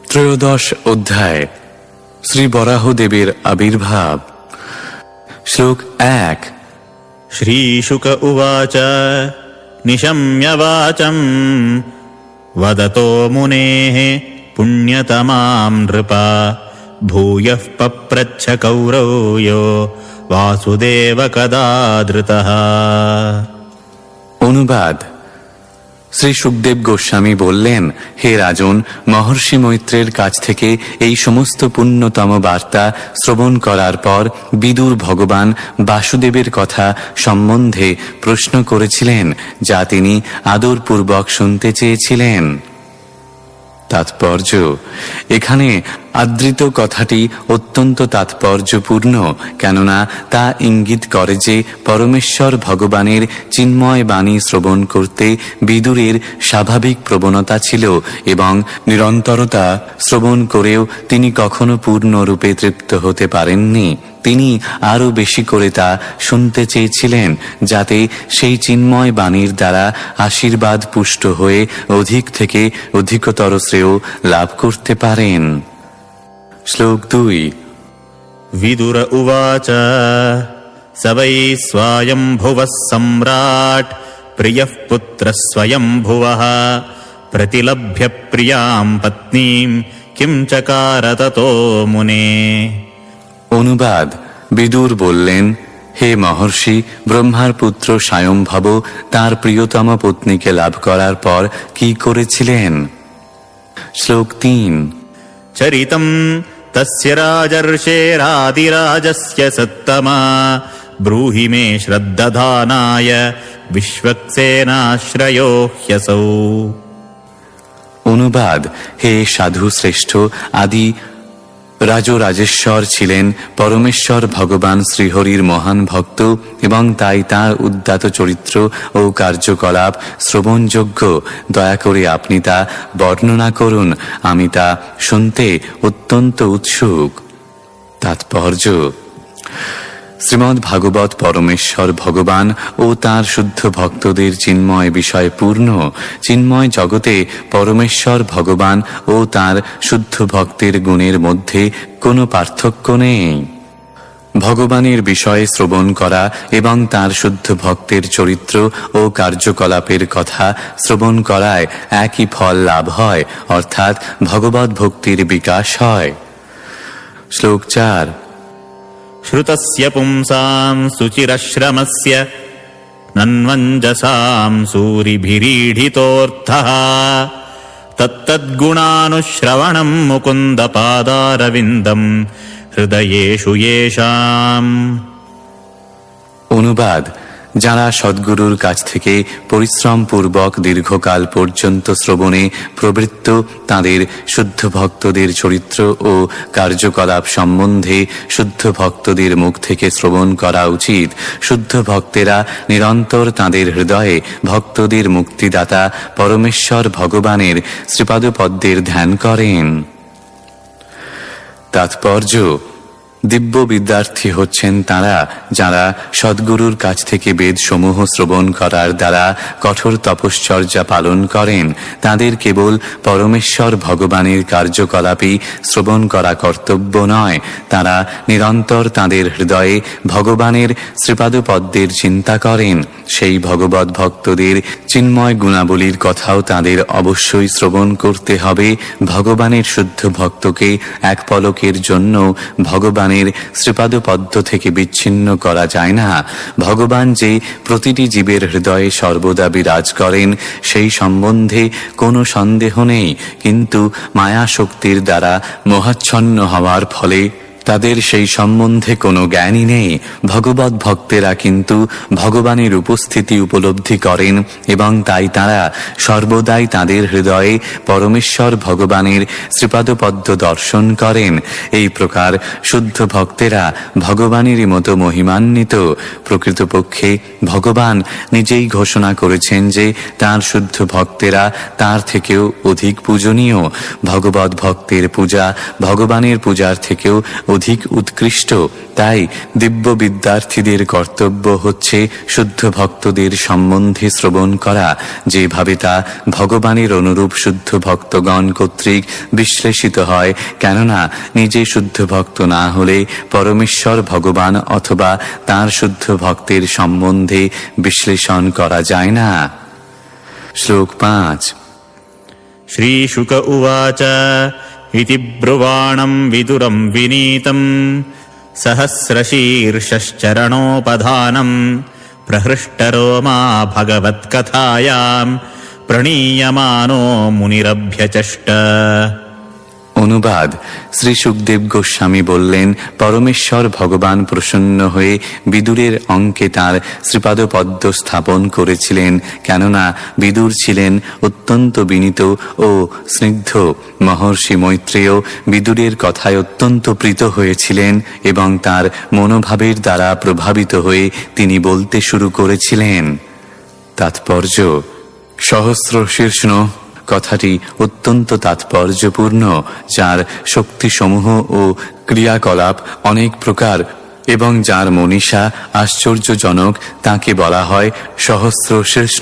ত্রয়োদশ অধ্যায় শ্রী বরাহদেবের আবির্ভাব। শ্লোক 1। শ্রীশুক উবাচ নিশম্য বাচম বদতো মুনেঃ পুণ্যতমাম নৃপা ভূয়ঃ পপ্রচ্ছ কৌরবো বাসুদেব কদা ধৃতঃ। অনুবাদ। শ্রী সুখদেব গোস্বামী বললেন, হে রাজন, মহর্ষি মৈত্রের কাছ থেকে এই সমস্ত পুণ্যতম বার্তা শ্রবণ করার পর বিদুর ভগবান বাসুদেবের কথা সম্বন্ধে প্রশ্ন করেছিলেন, যা তিনি আদরপূর্বক শুনতে চেয়েছিলেন। তাৎপর্য। এখানে আদৃত কথাটি অত্যন্ত তাৎপর্যপূর্ণ, কেননা তা ইঙ্গিত করে যে পরমেশ্বর ভগবানের চিন্ময় বাণী শ্রবণ করতে বিদুরের স্বাভাবিক প্রবণতা ছিল এবং নিরন্তরতা শ্রবণ করেও তিনি কখনো পূর্ণরূপে তৃপ্ত হতে পারেননি। তিনি আরও বেশি করে তা শুনতে চেয়েছিলেন, যাতে সেই চিন্ময় বাণীর দ্বারা আশীর্বাদ পুষ্ট হয়ে অধিক থেকে অধিকতর শ্রেয় লাভ করতে পারেন। শ্লোক 2। বিদুর উবাচ স বৈ স্বয়ম্ভুবঃ সম্রাট প্রিয়ঃ পুত্রঃ স্বয়ম্ভুবঃ প্রতিলভ্য প্রিয়াং পত্নীম কিং চকার ততো মুনে। অনুবাদ। বিদুর বললেন, হে মহর্ষি, ব্রহ্মার পুত্র স্বয়ম্ভব তার প্রিয়তম পত্নীকে লাভ করার পর কি করেছিলেন? শ্লোক 3। চরিতম তস্য রাজর্ষেরাদিরাজস্য সত্তমা ব্রূহি মে শ্রদ্ধাধানায় বিশ্বক্সেনাশ্রয়ো হ্যসৌ। অনুবাদ। হে সাধু শ্রেষ্ঠ, আদি রাজরাজেশ্বর ছিলেন পরমেশ্বর ভগবান শ্রীহরির মহান ভক্ত এবং তাই তাঁর উদ্দাত চরিত্র ও কার্যকলাপ শ্রবণযোগ্য। দয়া করে আপনি তা বর্ণনা করুন, আমি তা শুনতে অত্যন্ত উৎসুক। তাৎপর্য। শ্রীমদ্ ভাগবত পরমেশ্বর ভগবান ও তাঁর শুদ্ধ ভক্তদের চিন্ময় বিষয় পূর্ণ। চিন্ময় জগতে পরমেশ্বর ভগবান ও তাঁর শুদ্ধ ভক্তের গুণের মধ্যে কোনো পার্থক্য নেই। ভগবানের বিষয়ে শ্রবণ করা এবং তাঁর শুদ্ধ ভক্তের চরিত্র ও কার্যকলাপের কথা শ্রবণ করায় একই ফল লাভ হয়, অর্থাৎ ভগবত ভক্তির বিকাশ হয়। শ্লোক 4। শ্রুতস্য পুংসাং সুচিরাশ্রমস্য নন্মঞ্জসাং সূরিভিරීঢ়িতোऽর্থঃ তত্তদ্গুণানুশ্রবণং মুকুন্দ পাদারবিন্দম হৃদয়েষু येषाम्। অনুবাদ। যারা সদ্গুরুর কাছ থেকে পরিশ্রমপূর্বক দীর্ঘকাল পর্যন্ত শ্রবণে প্রবৃত্ত, তাঁদের শুদ্ধ ভক্তদের চরিত্র ও কার্যকলাপ সম্বন্ধে শুদ্ধ ভক্তদের মুখ থেকে শ্রবণ করা উচিত। শুদ্ধ ভক্তেরা নিরন্তর তাঁদের হৃদয়ে ভক্তদের মুক্তিদাতা পরমেশ্বর ভগবানের শ্রীপাদপদ্মের ধ্যান করেন। তাৎপর্য। দিব্য বিদ্যার্থী হচ্ছেন তাঁরা যারা সদ্গুরুর কাছ থেকে বেদসমূহ শ্রবণ করার দ্বারা কঠোর তপশ্চর্যা পালন করেন। তাঁদের কেবল পরমেশ্বর ভগবানের কার্যকলাপই শ্রবণ করা কর্তব্য নয়, তাঁরা নিরন্তর তাঁদের হৃদয়ে ভগবানের শ্রীপাদপদ্মের চিন্তা করেন। সেই ভগবত ভক্তদের চিন্ময় গুণাবলীর কথাও তাঁদের অবশ্যই শ্রবণ করতে হবে। ভগবানের শুদ্ধ ভক্তকে এক পলকের জন্য ভগবানের শ্রীপাদপদ্ম থেকে বিচ্ছিন্ন করা যায় না। ভগবান যে প্রতিটি জীবের হৃদয়ে সর্বদা বিরাজ করেন সেই সম্বন্ধে কোনো সন্দেহ নেই, কিন্তু মায়া শক্তির দ্বারা মোহাচ্ছন্ন হওয়ার ফলে তাদের সেই সম্বন্ধে কোনো জ্ঞানই নেই। ভগবত ভক্তেরা কিন্তু ভগবানের উপস্থিতি উপলব্ধি করেন এবং তাই তাঁরা সর্বদাই তাঁদের হৃদয়ে পরমেশ্বর ভগবানের শ্রীপাদপদ্ম দর্শন করেন। এই প্রকার শুদ্ধ ভক্তেরা ভগবানেরই মতো মহিমান্বিত। প্রকৃতপক্ষে ভগবান নিজেই ঘোষণা করেছেন যে তাঁর শুদ্ধ ভক্তেরা তাঁর থেকেও অধিক পূজনীয়। ভগবত ভক্তের পূজা ভগবানের পূজার থেকেও অধিক উৎকৃষ্ট। তাই দিব্য বিদ্যার্থীদের কর্তব্য হচ্ছে শুদ্ধ ভক্তদের সম্বন্ধে শ্রবণ করা, যেভাবে তা ভগবানের অনুরূপ শুদ্ধ ভক্তগণ কর্তৃক বিশ্লেষিত হয়। কেননা নিজে শুদ্ধ ভক্ত না হলে পরমেশ্বর ভগবান অথবা তাঁর শুদ্ধ ভক্তের সম্বন্ধে বিশ্লেষণ করা যায় না। শ্লোক 5। श्रीशुक उवाच इति ब्रुवाणं विदुरं विनीतं सहस्रशीर्षश्चरणोपधानं प्रहृष्टरोमा भगवत्कथायां प्रणीयमानो मुनिरभ्यचष्ट। অনুবাদ: শ্রী সুখদেব গোস্বামী বললেন, পরমেশ্বর ভগবান প্রসন্ন হয়ে বিদুরের অঙ্কে তাঁর শ্রীপাদপদ্ম স্থাপন করেছিলেন। কেননা বিদুর ছিলেন অত্যন্ত বিনীত ও স্নিগ্ধ। মহর্ষি মৈত্রেয় বিদুরের কথায় অত্যন্ত প্রীত হয়েছিলেন এবং তাঁর মনোভাবের দ্বারা প্রভাবিত হয়ে তিনি বলতে শুরু করেছিলেন। তাৎপর্য: সহস্র শীর্ষ কথাটি অত্যন্ত তাৎপর্যপূর্ণ, যার শক্তিসমূহ ও ক্রিয়াকলাপ অনেক প্রকার এবং যার মনীষা আশ্চর্যজনক, তাকে বলা হয় সহস্র শীর্ষ।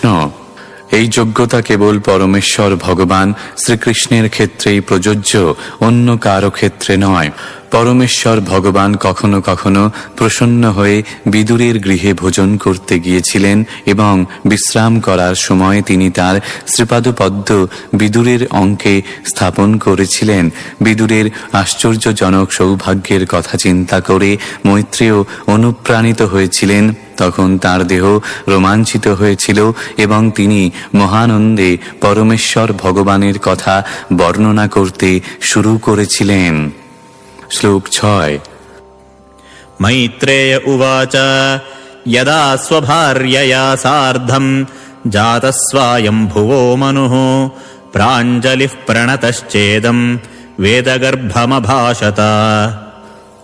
এই যোগ্যতা কেবল পরমেশ্বর ভগবান শ্রীকৃষ্ণের ক্ষেত্রেই প্রযোজ্য, অন্য কারো ক্ষেত্রে নয়। পরমেশ্বর ভগবান কখনো কখনো প্রসন্ন হয়ে বিদুরের গৃহে ভোজন করতে গিয়েছিলেন এবং বিশ্রাম করার সময় তিনি তার শ্রীপাদপদ্ম বিদুরের অঙ্কে স্থাপন করেছিলেন। বিদুরের আশ্চর্যজনক সৌভাগ্যের কথা চিন্তা করে মৈত্রেয় অনুপ্রাণিত হয়েছিলেন। তখন তার দেহ রোমাঞ্চিত হয়েছিল এবং তিনি মহানন্দে পরমেশ্বর ভগবানের কথা বর্ণনা করতে শুরু করেছিলেন। শ্লোক 6। मैत्रेय उवाच यदा स्वभार्यया सार्धं जातस्वायम्भुवो मनुः प्राञ्जलिः प्रणतश्चेदं वेदगर्भमभाषत।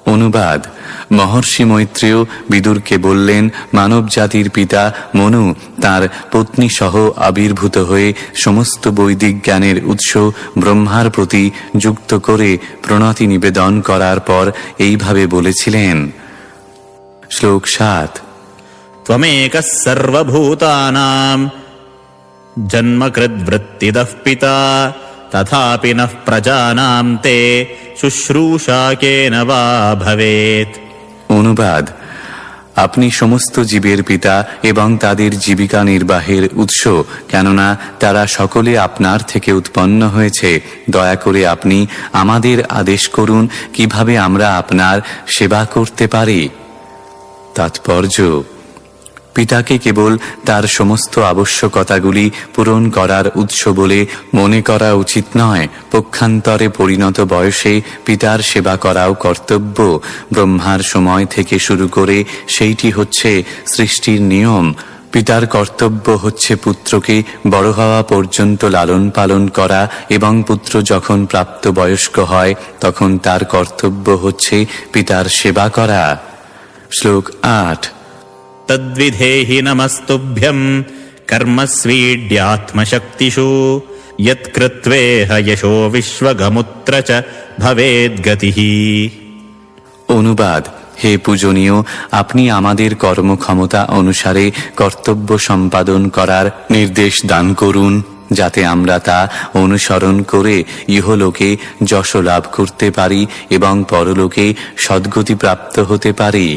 অনুবাদ: মহর্ষি মৈত্রেয় বিদুরকে বললেন, মানব জাতির পিতা মনু তার পত্নী সহ আবির্ভূত হয়ে সমস্ত বৈদিক জ্ঞানের উৎস ব্রহ্মার প্রতি যুক্ত করে প্রণতি নিবেদন করার পর এইভাবে বলেছিলেন। শ্লোক 7। त्वमेकः सर्वभूतानां जन्मकृद्वृत्तिदः पिता तथापि नः प्रजानां ते शुश्रूषा केन वा भवेत्। অনুবাদ: আপনি সমস্ত জীবের পিতা এবং তাদের জীবিকা নির্বাহের উৎস, কেননা তারা সকলে আপনার থেকে উৎপন্ন হয়েছে। দয়া করে আপনি আমাদের আদেশ করুন কিভাবে আমরা আপনার সেবা করতে পারি। তাৎপর্য: পিতাকে কেবল তার সমস্ত আবশ্যকতাগুলি পূরণ করার উৎস বলে মনে করা উচিত নয়। পক্ষান্তরে পরিণত বয়সে পিতার সেবা করাও কর্তব্য। ব্রহ্মার সময় থেকে শুরু করে সেইটি হচ্ছে সৃষ্টির নিয়ম। পিতার কর্তব্য হচ্ছে পুত্রকে বড় হওয়া পর্যন্ত লালন পালন করা এবং পুত্র যখন প্রাপ্তবয়স্ক হয় তখন তার কর্তব্য হচ্ছে পিতার সেবা করা। শ্লোক 8। तद्विधेहि नमस्तुभ्यं कर्मस्वीड्यात्मशक्तिषु यत्कृत्वेह यशो विश्वगमुत्र च भवेद्गतिः। অনুবাদ: হে পূজনীয়, আপনি আমাদের কর্মক্ষমতা অনুসারে কর্তব্য সম্পাদন করার নির্দেশ দান করুন, যাতে আমরা তা অনুসরণ করে ইহলোকে যশ লাভ করতে পারি এবং পরলোকে সদ্গতি প্রাপ্ত হতে পারি।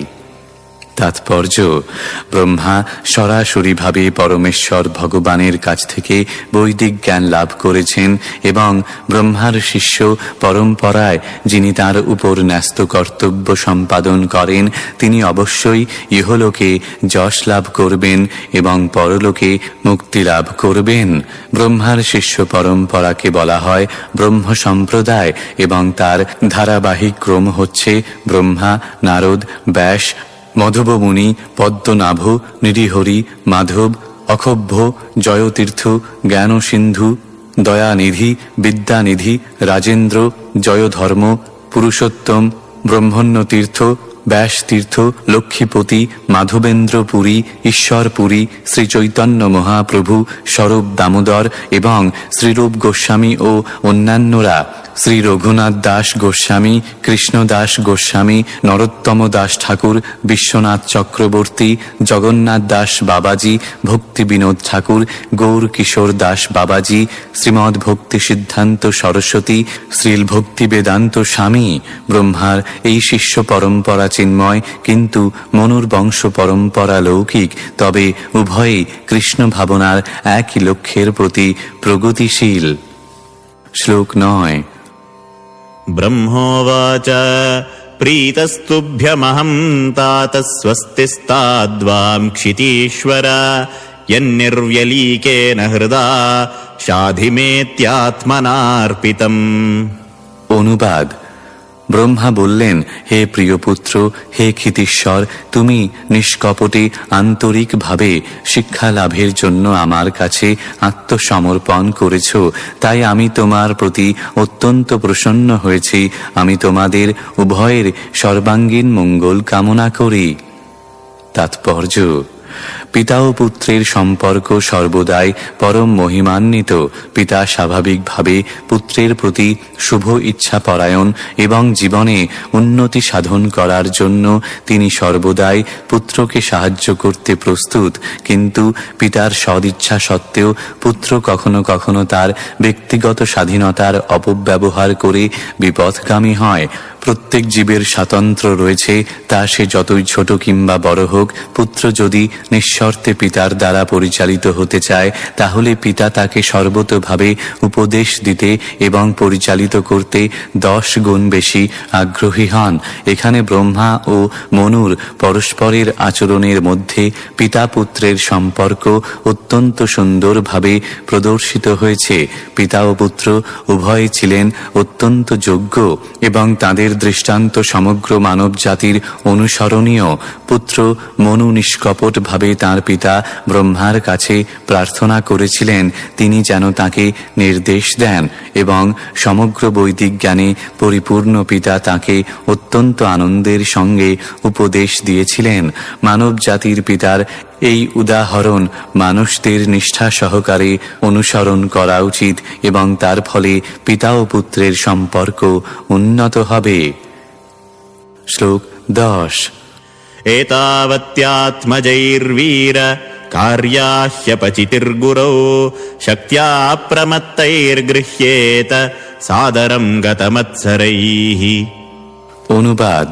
তাৎপর্য: ব্রহ্মা সরাসরিভাবে পরমেশ্বর ভগবানের কাছ থেকে বৈদিক জ্ঞান লাভ করেছেন এবং ব্রহ্মার শিষ্য পরম্পরায় যিনি তার উপর ন্যস্ত কর্তব্য সম্পাদন করেন তিনি অবশ্যই ইহলোকে যশ লাভ করবেন এবং পরলোকে মুক্তি লাভ করবেন। ব্রহ্মার শিষ্য পরম্পরাকে বলা হয় ব্রহ্ম সম্প্রদায় এবং তার ধারাবাহিক ক্রম হচ্ছে ব্রহ্মা, নারদ, ব্যাস, মধবমুনি, পদ্মনাভ, নৃহরি, মাধব, অক্ষোভ্য, জয়তীর্থ, জ্ঞানসিন্ধু, দয়ানিধি, বিদ্যানিধি, রাজেন্দ্র, জয়ধর্ম, পুরুষোত্তম, ব্রহ্মণ্যতীর্থ, ব্যাসতীর্থ, লক্ষ্মীপতি, মাধবেন্দ্রপুরী, ঈশ্বরপুরী, শ্রীচৈতন্য মহাপ্রভু, স্বরূপ দামোদর এবং শ্রীরূপ গোস্বামী ও অন্যান্যরা শ্রী রঘুনাথ দাস গোস্বামী, কৃষ্ণদাস গোস্বামী, নরোত্তম দাস ঠাকুর, বিশ্বনাথ চক্রবর্তী, জগন্নাথ দাস বাবাজি, ভক্তি বিনোদ ঠাকুর, গৌর কিশোর দাস বাবাজি, শ্রীমদ্ ভক্তি সিদ্ধান্ত সরস্বতী, শ্রীল ভক্তি বেদান্ত স্বামী ব্রহ্মার এই শিষ্য পরম্পরা চিন্ময়, কিন্তু মনুর বংশ পরম্পরা লৌকিক, তবে উভয়ই কৃষ্ণ ভাবনার একই লক্ষ্যের প্রতি প্রগতিশীল। শ্লোক 9। ব্রহ্মোবাচ প্রীতস্তুভ্যমহং तात स्वस्तिस्ताद्वां क्षितीश्वर यन्निर्व्यलीकेन हृदा शाधिमेत्यात्मनार्पितम्। অনুবাদ: ব্রহ্মা বললেন, হে প্রিয় পুত্র, হে ক্ষিতীশ্বর, তুমি নিষ্কপটে আন্তরিকভাবে শিক্ষা লাভের জন্য আমার কাছে আত্মসমর্পণ করেছ, তাই আমি তোমার প্রতি অত্যন্ত প্রসন্ন হয়েছি। আমি তোমাদের উভয়ের সর্বাঙ্গীন মঙ্গল কামনা করি। তাৎপর্য: পিতা ও পুত্রের সম্পর্ক সর্বদাই পরম মহিমান্বিত। পিতা স্বাভাবিকভাবে পুত্রের প্রতি শুভ ইচ্ছা পরায়ণ এবং জীবনে উন্নতি সাধন করার জন্য তিনি সর্বদাই পুত্রকে সাহায্য করতে প্রস্তুত, কিন্তু পিতার সদিচ্ছা সত্ত্বেও পুত্র কখনো কখনো তার ব্যক্তিগত স্বাধীনতার অপব্যবহার করে বিপথগামী হয়। প্রত্যেক জীবের স্বাতন্ত্র্য রয়েছে, তা সে যতই ছোট কিংবা বড় হোক। পুত্র যদি নিঃশর্তে পিতার দ্বারা পরিচালিত হতে চায়, তাহলে পিতা তাকে সর্বতোভাবে উপদেশ দিতে এবং পরিচালিত করতে 10 গুণ বেশি আগ্রহী হন। এখানে ব্রহ্মা ও মনুর পরস্পরের আচরণের মধ্যে পিতা পুত্রের সম্পর্ক অত্যন্ত সুন্দরভাবে প্রদর্শিত হয়েছে। পিতা ও পুত্র উভয়ে ছিলেন অত্যন্ত যোগ্য এবং তাদের দৃষ্টান্ত সমগ্র মানব জাতির অনুসরণীয়। পুত্র মনু নিষ্কপটভাবে তাঁর পিতা ব্রহ্মার কাছে প্রার্থনা করেছিলেন তিনি যেন তাকে নির্দেশ দেন, এবং সমগ্র বৈদিক জ্ঞানে পরিপূর্ণ পিতা তাকে অত্যন্ত আনন্দের সঙ্গে উপদেশ দিয়েছিলেন। মানব জাতির পিতার এই উদাহরণ মানুষদের নিষ্ঠা সহকারে অনুসরণ করা উচিত এবং তার ফলে পিতা ও পুত্রের সম্পর্ক উন্নত হবে। শ্লোক 10। एतावत्यात्मजैर्वीर कार्याह्यपचितिर्गुरौ शक्त्या प्रमत्तैर्गृह्येत सादरं गतमत्सरैः। অনুবাদ: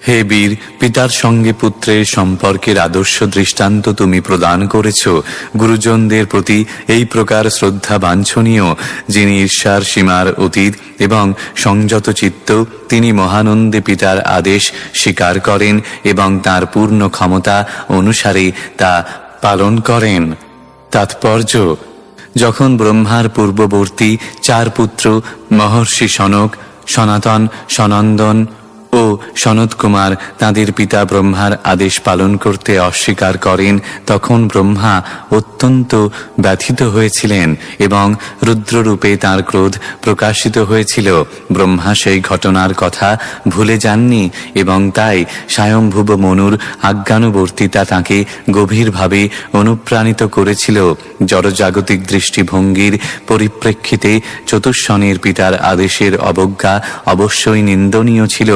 হে বীর, পিতার সঙ্গে পুত্রের সম্পর্কের আদর্শ দৃষ্টান্ত তুমি প্রদান করেছ। গুরুজনদের প্রতি এই প্রকার শ্রদ্ধা বাঞ্ছনীয়। যিনি ঈর্ষার সীমার অতীত এবং সংযত চিত্ত, তিনি মহানন্দে পিতার আদেশ স্বীকার করেন এবং তার পূর্ণ ক্ষমতা অনুসারে তা পালন করেন। তাৎপর্য: যখন ব্রহ্মার পূর্ববর্তী 4 পুত্র মহর্ষি সনক, সনাতন, সনন্দন ও সনত কুমার তাঁদের পিতা ব্রহ্মার আদেশ পালন করতে অস্বীকার করেন, তখন ব্রহ্মা অত্যন্ত ব্যথিত হয়েছিলেন এবং রুদ্ররূপে তাঁর ক্রোধ প্রকাশিত হয়েছিল। ব্রহ্মা সেই ঘটনার কথা ভুলে যাননি এবং তাই স্বয়ংভুব মনুর আজ্ঞানুবর্তিতা তাঁকে গভীরভাবে অনুপ্রাণিত করেছিল। জড়জাগতিক দৃষ্টিভঙ্গির পরিপ্রেক্ষিতে চতুষ্ষণের পিতার আদেশের অবজ্ঞা অবশ্যই নিন্দনীয় ছিল,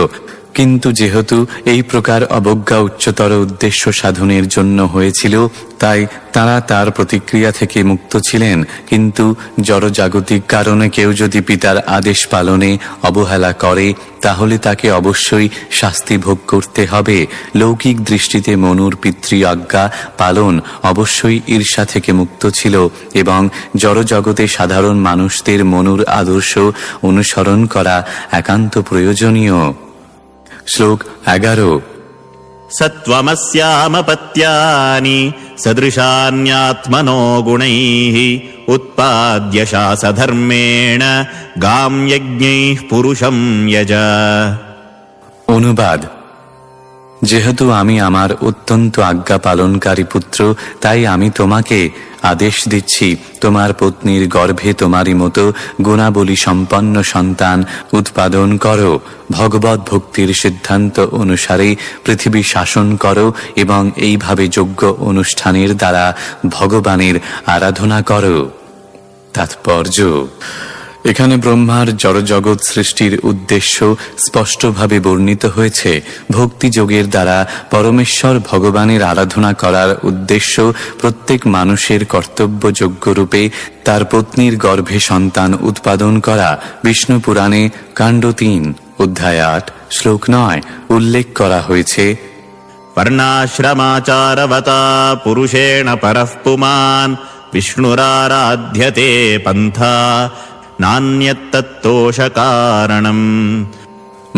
কিন্তু যেহেতু এই প্রকার অবজ্ঞা উচ্চতর উদ্দেশ্য সাধনের জন্য হয়েছিল, তাই তারা তার প্রতিক্রিয়া থেকে মুক্ত ছিলেন। কিন্তু জড়জাগতিক কারণে কেউ যদি পিতার আদেশ পালনে অবহেলা করে, তাহলে তাকে অবশ্যই শাস্তি ভোগ করতে হবে। লৌকিক দৃষ্টিতে মনুর পিতৃ আজ্ঞা পালন অবশ্যই ঈর্ষা থেকে মুক্ত ছিল এবং জড়জগতে সাধারণ মানুষদের মনুর আদর্শ অনুসরণ করা একান্ত প্রয়োজনীয়। শ্লোক 11। सत्त्वमस्यामपत्यानि सदृशान्यात्मनो गुणैः उत्पाद्य शासधर्मेण गां यज्ञैः पुरुषं यज। অনুবাদ: যেহেতু আমি আমার অত্যন্ত আজ্ঞা পালনকারী পুত্র, তাই আমি তোমাকে আদেশ দিচ্ছি, তোমার পত্নীর গর্ভে তোমারই মতো গুণাবলী সম্পন্ন সন্তান উৎপাদন করো। ভগবত ভক্তির সিদ্ধান্ত অনুসারে পৃথিবী শাসন করো এবং এইভাবে যোগ্য অনুষ্ঠানের দ্বারা ভগবানের আরাধনা করো। তাৎপর্য: এখানে ব্রহ্মার জড়জগৎ সৃষ্টির উদ্দেশ্য স্পষ্টভাবে বর্ণিত হয়েছে। ভক্তিযোগের দ্বারা পরমেশ্বর ভগবানের আরাধনা করার উদ্দেশ্য প্রত্যেক মানুষের কর্তব্যযোগ্য রূপে তার পত্নীর গর্ভে সন্তান উৎপাদন করা। বিষ্ণু পুরাণে কাণ্ড 3 অধ্যায় 8 শ্লোক 9 উল্লেখ করা হয়েছে, वर्णाश्रमाचारवता पुरुषेण परः पुमान् विष्णुराराध्यते पन्था नान्यत्तत्तोषकारणम्।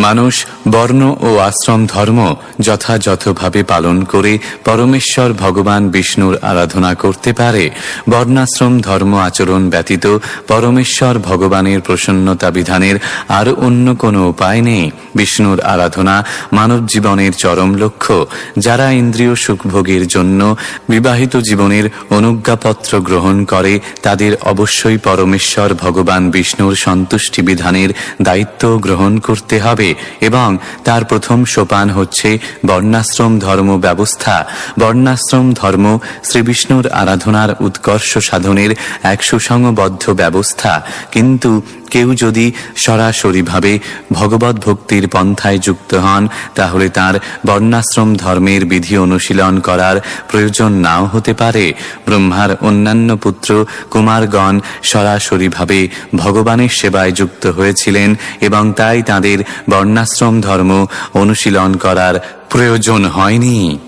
মানুষ বর্ণ ও আশ্রম ধর্ম যথাযথভাবে পালন করে পরমেশ্বর ভগবান বিষ্ণুর আরাধনা করতে পারে। বর্ণাশ্রম ধর্ম আচরণ ব্যতীত পরমেশ্বর ভগবানের প্রসন্নতা বিধানের আর অন্য কোনো উপায় নেই। বিষ্ণুর আরাধনা মানব জীবনের চরম লক্ষ্য। যারা ইন্দ্রিয় সুখভোগের জন্য বিবাহিত জীবনের অনুজ্ঞাপত্র গ্রহণ করে তাদের অবশ্যই পরমেশ্বর ভগবান বিষ্ণুর সন্তুষ্টি বিধানের দায়িত্ব গ্রহণ করতে হবে এবং তার প্রথম সোপান হচ্ছে বর্ণাশ্রম ধর্ম ব্যবস্থা। বর্ণাশ্রম ধর্ম শ্রীবিষ্ণুর আরাধনার উৎকর্ষ সাধনের এক সুসংবদ্ধ ব্যবস্থা। কিন্তু কেউ যদি সরাসরিভাবে ভগবত ভক্তির পন্থায় যুক্ত হন তাহলে তার বর্ণাশ্রম ধর্মের বিধি অনুশীলন করার প্রয়োজন নাও হতে পারে। ব্রহ্মার অন্যান্য পুত্র কুমারগণ সরাসরিভাবে ভগবানের সেবায় যুক্ত হয়েছিলেন এবং তাই তাদের বর্ণাশ্রম ধর্ম অনুশীলন করার প্রয়োজন হয়নি।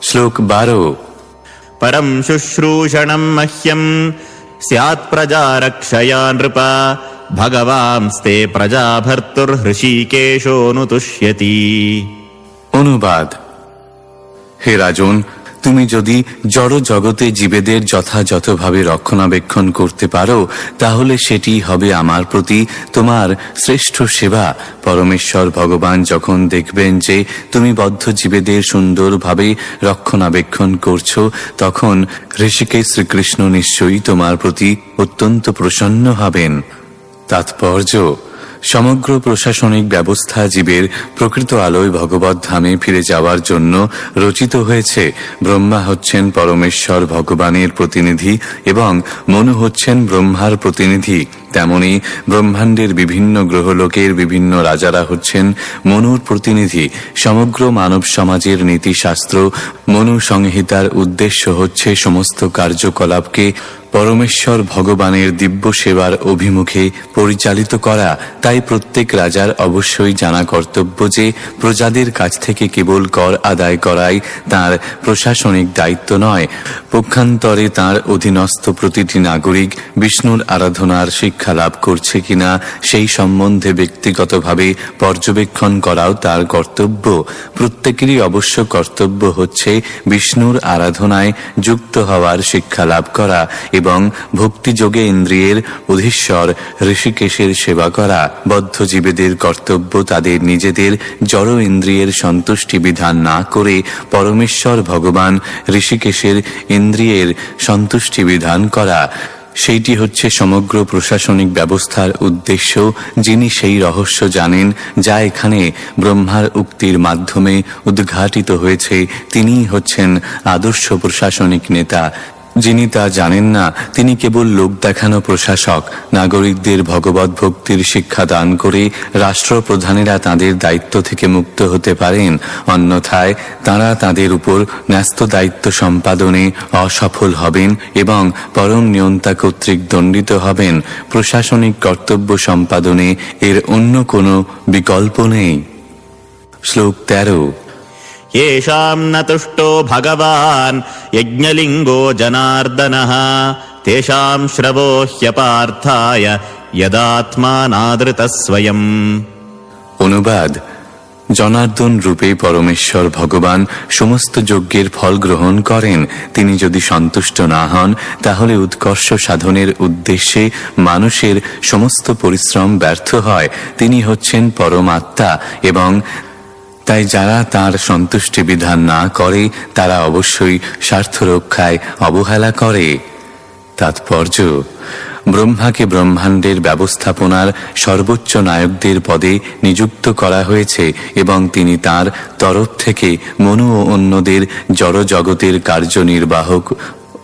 শ্লোক 12 परं शुश्रूषणं मह्यं स्यात् प्रजारक्षया नृप भगवांस्ते प्रजाभर्तुर्हृषीकेशोऽनुतुष्यति। অনুবাদ, হে রাজন, তুমি যদি জড় জগতে জীবেদের যথাযথভাবে রক্ষণাবেক্ষণ করতে পারো তাহলে সেটি হবে আমার প্রতি তোমার শ্রেষ্ঠ সেবা। পরমেশ্বর ভগবান যখন দেখবেন যে তুমি বদ্ধ জীবেদের সুন্দরভাবে রক্ষণাবেক্ষণ করছো তখন ঋষিকেশ শ্রীকৃষ্ণ নিশ্চয়ই তোমার প্রতি অত্যন্ত প্রসন্ন হবেন। তাৎপর্য, সমগ্র প্রশাসনিক ব্যবস্থা জীবের প্রকৃত আলোয় ভগবত ধামে ফিরে যাওয়ার জন্য রচিত হয়েছে। ব্রহ্মা হচ্ছেন পরমেশ্বর ভগবানের প্রতিনিধি এবং মনু হচ্ছেন ব্রহ্মার প্রতিনিধি। তেমনি ব্রহ্মাণ্ডের বিভিন্ন গ্রহলোকের বিভিন্ন রাজারা হচ্ছেন মনুর প্রতিনিধি। সমগ্র মানব সমাজের নীতিশাস্ত্র মনু সংহিতার উদ্দেশ্য হচ্ছে সমস্ত কার্যকলাপকে পরমেশ্বর ভগবানের দিব্য সেবার অভিমুখে পরিচালিত করা। তাই প্রত্যেক রাজার অবশ্যই জানা কর্তব্য যে প্রজাদের কাছ থেকে কেবল কর আদায় করাই তার প্রশাসনিক দায়িত্ব নয়, পক্ষান্তরে তার অধীনস্থ প্রতিটি নাগরিক বিষ্ণুর আরাধনার শিক্ষা লাভ করছে কিনা সেই সম্বন্ধে ব্যক্তিগতভাবে পর্যবেক্ষণ করাও তার কর্তব্য। প্রত্যেকেরই অবশ্য কর্তব্য হচ্ছে বিষ্ণুর আরাধনায় যুক্ত হওয়ার শিক্ষা লাভ করা এবং ভক্তিযোগে ইন্দ্রিয়ের অধীশ্বর ঋষিকেশের সেবা করা। বদ্ধ জীবেদের কর্তব্য তাদের নিজেদের জড় ইন্দ্রিয়ের সন্তুষ্টি বিধান না করে পরমেশ্বর ভগবান ঋষিকেশের ইন্দ্রিয়ের সন্তুষ্টি বিধান করা। সেইটি হচ্ছে সমগ্র প্রশাসনিক ব্যবস্থার উদ্দেশ্য। যিনি সেই রহস্য জানেন যা এখানে ব্রহ্মার উক্তির মাধ্যমে উদ্ঘাটিত হয়েছে তিনিই হচ্ছেন আদর্শ প্রশাসনিক নেতা। যিনি তা জানেন না তিনি কেবল লোক দেখানো প্রশাসক। নাগরিকদের ভগবত ভক্তির শিক্ষা দান করে রাষ্ট্রপ্রধানেরা তাদের দায়িত্ব থেকে মুক্ত হতে পারেন, অন্যথায় তাঁরা তাদের উপর ন্যস্ত দায়িত্ব সম্পাদনে অসফল হবেন এবং পরম নিয়ন্তা কর্তৃক দণ্ডিত হবেন। প্রশাসনিক কর্তব্য সম্পাদনে এর অন্য কোনো বিকল্প নেই। শ্লোক 13 येषां न तुष्टो भगवान् यज्ञलिङ्गो जनार्दनः तेषां श्रवो ह्यपार्थाय यदात्मानादृतः स्वयम्। অনুবাদ, জনার্দন রূপে পরমেশ্বর ভগবান সমস্ত যজ্ঞের ফল গ্রহণ করেন। তিনি যদি সন্তুষ্ট না হন তাহলে উৎকর্ষ সাধনের উদ্দেশ্যে মানুষের সমস্ত পরিশ্রম ব্যর্থ হয়। তিনি হচ্ছেন পরমাত্মা এবং তাই যারা তার সন্তুষ্টি বিধান না করে তারা অবশ্যই স্বার্থ রক্ষায় অবহেলা করে। তাৎপর্য, ব্রহ্মাকে ব্রহ্মাণ্ডের ব্যবস্থাপনার সর্বোচ্চ নায়কদের পদে নিযুক্ত করা হয়েছে এবং তিনি তার তরফ থেকে মনু ও অন্যদের জড় জগতের কার্যনির্বাহক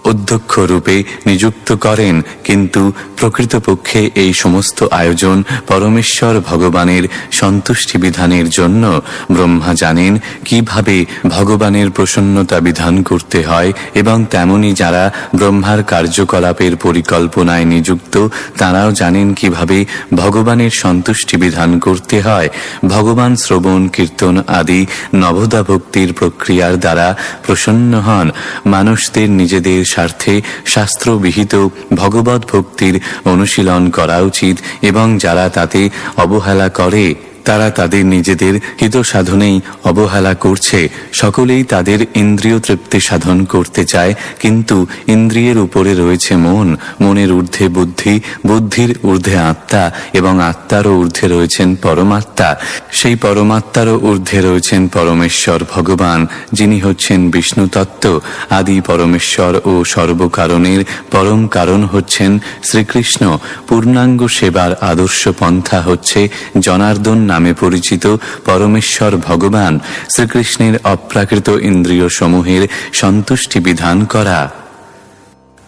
অধ্যক্ষ রূপে নিযুক্ত করেন, কিন্তু প্রকৃতপক্ষে এই সমস্ত আয়োজন পরমেশ্বর ভগবানের সন্তুষ্টি বিধানের জন্য। ব্রহ্মা জানেন কিভাবে ভগবানের প্রসন্নতা বিধান করতে হয়, এবং তেমনি যারা ব্রহ্মার কার্যকলাপের পরিকল্পনায় নিযুক্ত তারাও জানেন কিভাবে ভগবানের সন্তুষ্টি বিধান করতে হয়। ভগবান শ্রবণ কীর্তন আদি নবদা ভক্তির প্রক্রিয়ার দ্বারা প্রসন্ন হন। মানুষদের নিজেদের স্বার্থে শাস্ত্রবিহিত ভগবত ভক্তির অনুশীলন করা উচিত, এবং যারা তাতে অবহেলা করে তারা তাদের নিজেদের হিত সাধনেই অবহেলা করছে। সকলেই তাদের ইন্দ্রিয় তৃপ্তি সাধন করতে চায়, কিন্তু ইন্দ্রিয়ের উপরে রয়েছে মন, মনের ঊর্ধ্বে বুদ্ধি, বুদ্ধির ঊর্ধ্বে আত্মা, এবং আত্মারও ঊর্ধ্বে রয়েছেন পরমাত্মা। সেই পরমাত্মারও ঊর্ধ্বে রয়েছেন পরমেশ্বর ভগবান, যিনি হচ্ছেন বিষ্ণু তত্ত্ব। আদি পরমেশ্বর ও সর্বকারণের পরম কারণ হচ্ছেন শ্রীকৃষ্ণ। পূর্ণাঙ্গ সেবার আদর্শ পন্থা হচ্ছে জনার্দন নামে পরিচিত পরমেশ্বর ভগবান। শ্রীকৃষ্ণের অপ্রাকৃত ইন্দ্রিয় সমূহের সন্তুষ্টি বিধান করা।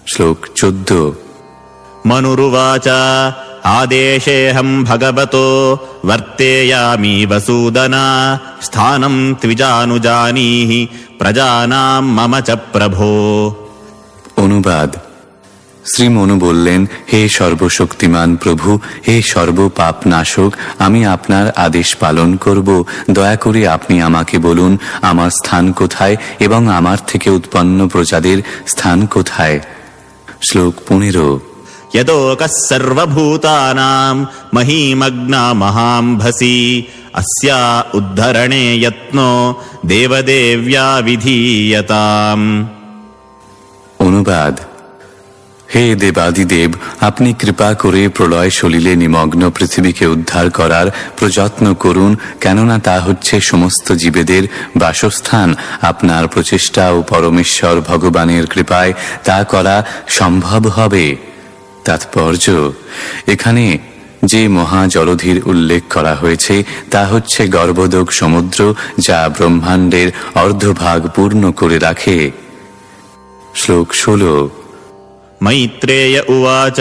শ্লোক 14। মনুরুবাচ আদেশেহম ভগবতো বর্তেয়ামি বসুদনা স্থানম ত্বিজানুজানীহি প্রজানাম মম চ প্রভো। অনুবাদ। শ্রী মনু বললেন, হে সর্বশক্তিমান প্রভু, হে সর্বপাপ নাশক, আমি আপনার আদেশ পালন করব। দয়া করে আপনি আমাকে বলুন আমার স্থান কোথায় এবং আমার থেকে উৎপন্ন প্রজাদের স্থান কোথায়। শ্লোক 15। यतोऽकः सर्वभूतानां महीमग्ना महाम्भसि अस्या उद्धरणे यत्नो देवदेव्या विधीयताम्। অনুবাদ। হে দেবাদিদেব, আপনি কৃপা করে প্রলয় সলিলে নিমগ্ন পৃথিবীকে উদ্ধার করার প্রযত্ন করুন, কেননা তা হচ্ছে সমস্ত জীবেদের বাসস্থান। আপনার প্রচেষ্টা ও পরমেশ্বর ভগবানের কৃপায় তা করা সম্ভব হবে। তাৎপর্য: এখানে যে মহাজলধির উল্লেখ করা হয়েছে তা হচ্ছে গর্ভোদক সমুদ্র, যা ব্রহ্মাণ্ডের অর্ধভাগ পূর্ণ করে রাখে। শ্লোক 16। मैत्रेय उवाच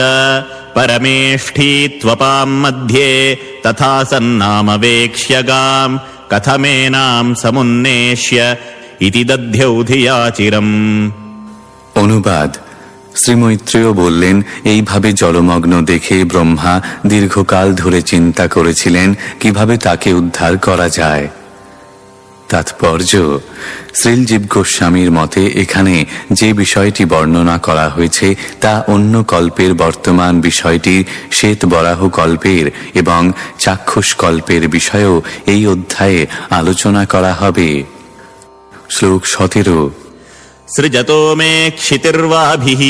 परमेष्ठी त्वपां मध्ये तथा सन्नामवेक्ष्य गाम् कथमेनां समुन्नेष्य इति दध्यौ धिया चिरम्। অনুবাদ। শ্রীমৈত্রেয় বললেন, এইভাবে জলমগ্ন দেখে ব্রহ্মা দীর্ঘকাল ধরে চিন্তা করেছিলেন কিভাবে তাকে উদ্ধার করা যায়। তাৎপর্য: শ্রীলজীব গোস্বামীর মতে এখানে যে বিষয়টি বর্ণনা করা হয়েছে তা অন্য কল্পের বর্তমান বিষয়টির শ্বেতবরাহ কল্পের এবং চাক্ষুষ কল্পের বিষয়েও এই অধ্যায়ে আলোচনা করা হবে। শ্লোক 17। सृजतो मे क्षितिर्वाभिः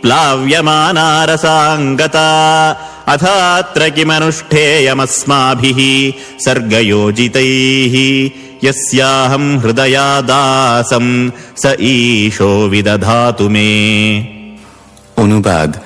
प्लाव्यमाना रसाङ्गता अथात्र किमनुष्ठेयमस्माभिः सर्गयोजितैः यस्याहं हृदयादासं स ईशो विदधातु मे। অনুবাদ।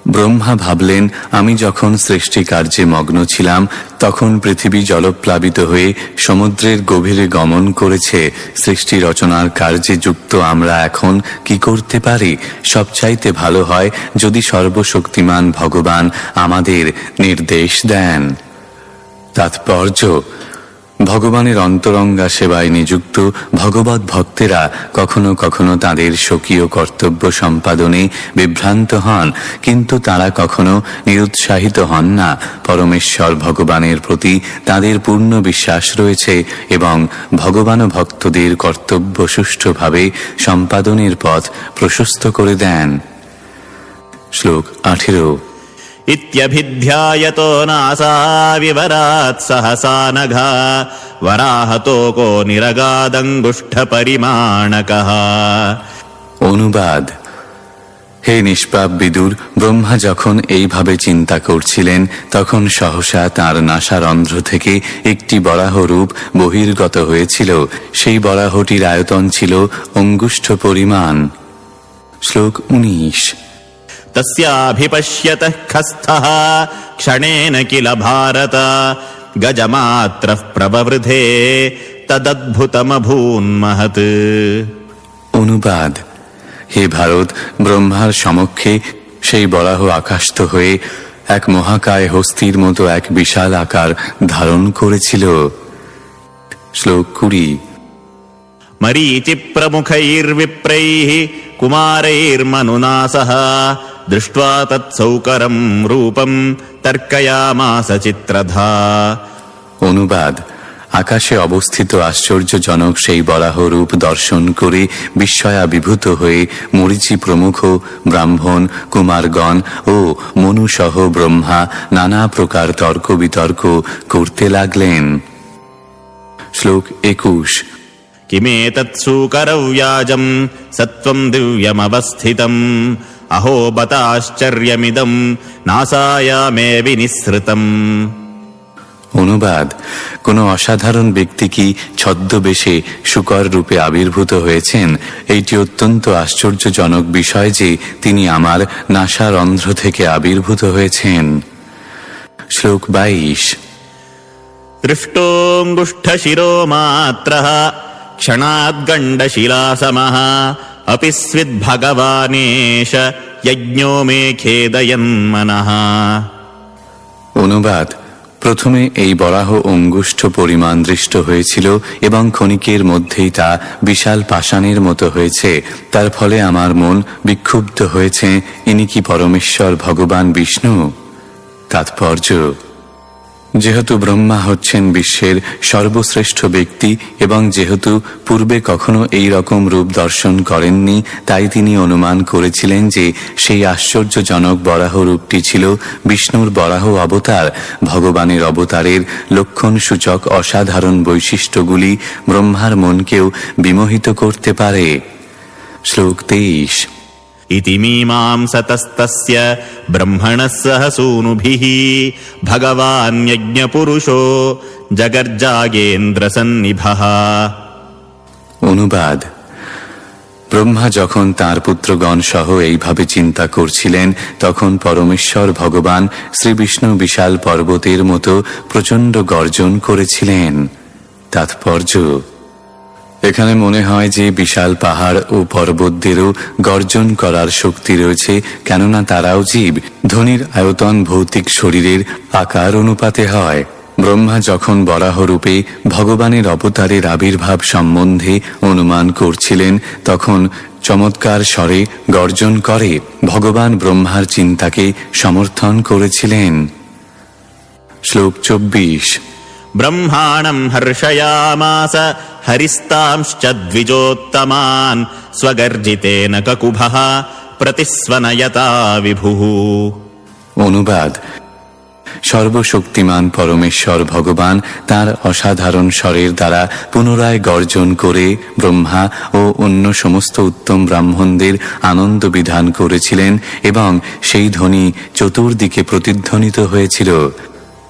ব্রহ্মা ভাবলেন, আমি যখন সৃষ্টি কার্যে মগ্ন ছিলাম তখন পৃথিবী জলপ্লাবিত হয়ে সমুদ্রের গভীরে গমন করেছে। সৃষ্টি রচনার কার্যে যুক্ত আমরা এখন কি করতে পারি? সবচাইতে ভালো হয় যদি সর্বশক্তিমান ভগবান আমাদের নির্দেশ দেন। তাৎপর্য: ভগবানের অন্তরঙ্গা সেবায় নিযুক্ত ভগবত ভক্তেরা কখনো কখনো তাদের স্বকীয় কর্তব্য সম্পাদনে বিভ্রান্ত হন, কিন্তু তারা কখনো নিরুৎসাহিত হন না। পরমেশ্বর ভগবানের প্রতি তাদের পূর্ণ বিশ্বাস রয়েছে এবং ভগবান ও ভক্তদের কর্তব্য সুষ্ঠুভাবে সম্পাদনের পথ প্রশস্ত করে দেন। শ্লোক 18। इत्यभिध्यायतो नासा विवरात् सहसा नघा वराहतोको निरगादङ्गुष्ठपरिमाणकः। অনুবাদ। হে নিষ্পাপ বিদুর, ব্রহ্মা যখন এইভাবে চিন্তা করছিলেন তখন সহসা তাঁর নাসারন্ধ্র থেকে একটি বরাহ রূপ বহির্গত হয়েছিল। সেই বরাহটির আয়তন ছিল অঙ্গুষ্ঠ পরিমাণ। শ্লোক 19। तस्याभिपश्यतः खस्थः क्षणेन किल भारत गजमात्रः प्रववृधे तदद्भुतमभून्महत्। অনুবাদ। হে ভারত, ব্রহ্মার সমক্ষে সেই বরাহ আকাশস্থ হয়ে এক মহাকায় হস্তির মতো এক বিশাল আকার ধারণ করেছিল। শ্লোক 20। मरीचि प्रमुखैर्विप्रैः कुमारैर्मनुना सह दृष्ट्वा तत्सौकरम् रूपम् तर्कयामास चित्रधा। অনুবাদ: আকাশে অবস্থিত আশ্চর্যজনক সেই বরাহ রূপ দর্শন করে বিস্ময়াবিভূত হয়ে মরীচি প্রমুখ ব্রাহ্মণ, কুমারগণ ও মনুসহ ব্রহ্মা নানা প্রকার তর্ক বিতর্ক করতে লাগলেন। শ্লোক 21। किमेतत्सूकरव्याजम् सत्त्वम् दिव्यमवस्थितम् अहो बताश्चर्यमिदम् नासायामे विनिसृतम्। অনুবাদ: কোন অসাধারণ ব্যক্তি কি ছদ্মবেশে শূকর রূপে আবির্ভূত হয়েছেন? এইটি অত্যন্ত আশ্চর্যজনক বিষয় যে তিনি আমার নাসারন্ধ্র থেকে আবির্ভূত হয়েছেন। শ্লোক 22। दृष्टोऽङ्गुष्ठशिरो मात्रः क्षणाद्गण्डशिलासमः अपि स्विद्भगवानेश यज्ञो मे खेदयन्मनः। অনুবাদ: প্রথমে এই বরাহ অঙ্গুষ্ঠ পরিমাণ দৃষ্ট হয়েছিল এবং ক্ষণিকের মধ্যেই তা বিশাল পাষাণের মতো হয়েছে। তার ফলে আমার মন বিক্ষুব্ধ হয়েছে। ইনি কি পরমেশ্বর ভগবান বিষ্ণু? তাৎপর্য: যেহেতু ব্রহ্মা হচ্ছেন বিশ্বের সর্বশ্রেষ্ঠ ব্যক্তি এবং যেহেতু পূর্বে কখনো এই রকম রূপ দর্শন করেননি, তাই তিনি অনুমান করেছিলেন যে সেই আশ্চর্যজনক বরাহ রূপটি ছিল বিষ্ণুর বরাহ অবতার। ভগবানের অবতারের লক্ষণসূচক অসাধারণ বৈশিষ্ট্যগুলি ব্রহ্মার মনকেও বিমোহিত করতে পারে। শ্লোক 23। इति मीमांसतस्तस्य ब्रह्मणः सह सूनुभिः भगवान् यज्ञपुरुषो जगर्जागेन्द्रसन्निभः। অনুবাদ: ব্রহ্মা যখন তাঁর পুত্রগণ সহ এইভাবে চিন্তা করছিলেন, তখন পরমেশ্বর ভগবান শ্রীবিষ্ণু বিশাল পর্বতের মতো প্রচণ্ড গর্জন করেছিলেন। তাৎপর্য: এখানে মনে হয় যে বিশাল পাহাড় ও পর্বতদেরও গর্জন করার শক্তি রয়েছে, কেননা তারাও জীব। ধ্বনির আয়তন ভৌতিক শরীরের আকার অনুপাতে হয়। ব্রহ্মা যখন বরাহরূপে ভগবানের অবতারের আবির্ভাব সম্বন্ধে অনুমান করছিলেন, তখন চমৎকার স্বরে গর্জন করে ভগবান ব্রহ্মার চিন্তাকে সমর্থন করেছিলেন। শ্লোক 24। ब्रह्माणम् हर्षयामास हरिस्तांश्च द्विजोत्तमान् स्वगर्जितेन ककुभः प्रतिस्वनयता विभुः। অনুবাদ: সর্বশক্তিমান পরমেশ্বর ভগবান তাঁর অসাধারণ স্বরের দ্বারা পুনরায় গর্জন করে ব্রহ্মা ও অন্য সমস্ত উত্তম ব্রাহ্মণদের আনন্দ বিধান করেছিলেন এবং সেই ধ্বনি চতুর্দিকে প্রতিধ্বনিত হয়েছিল।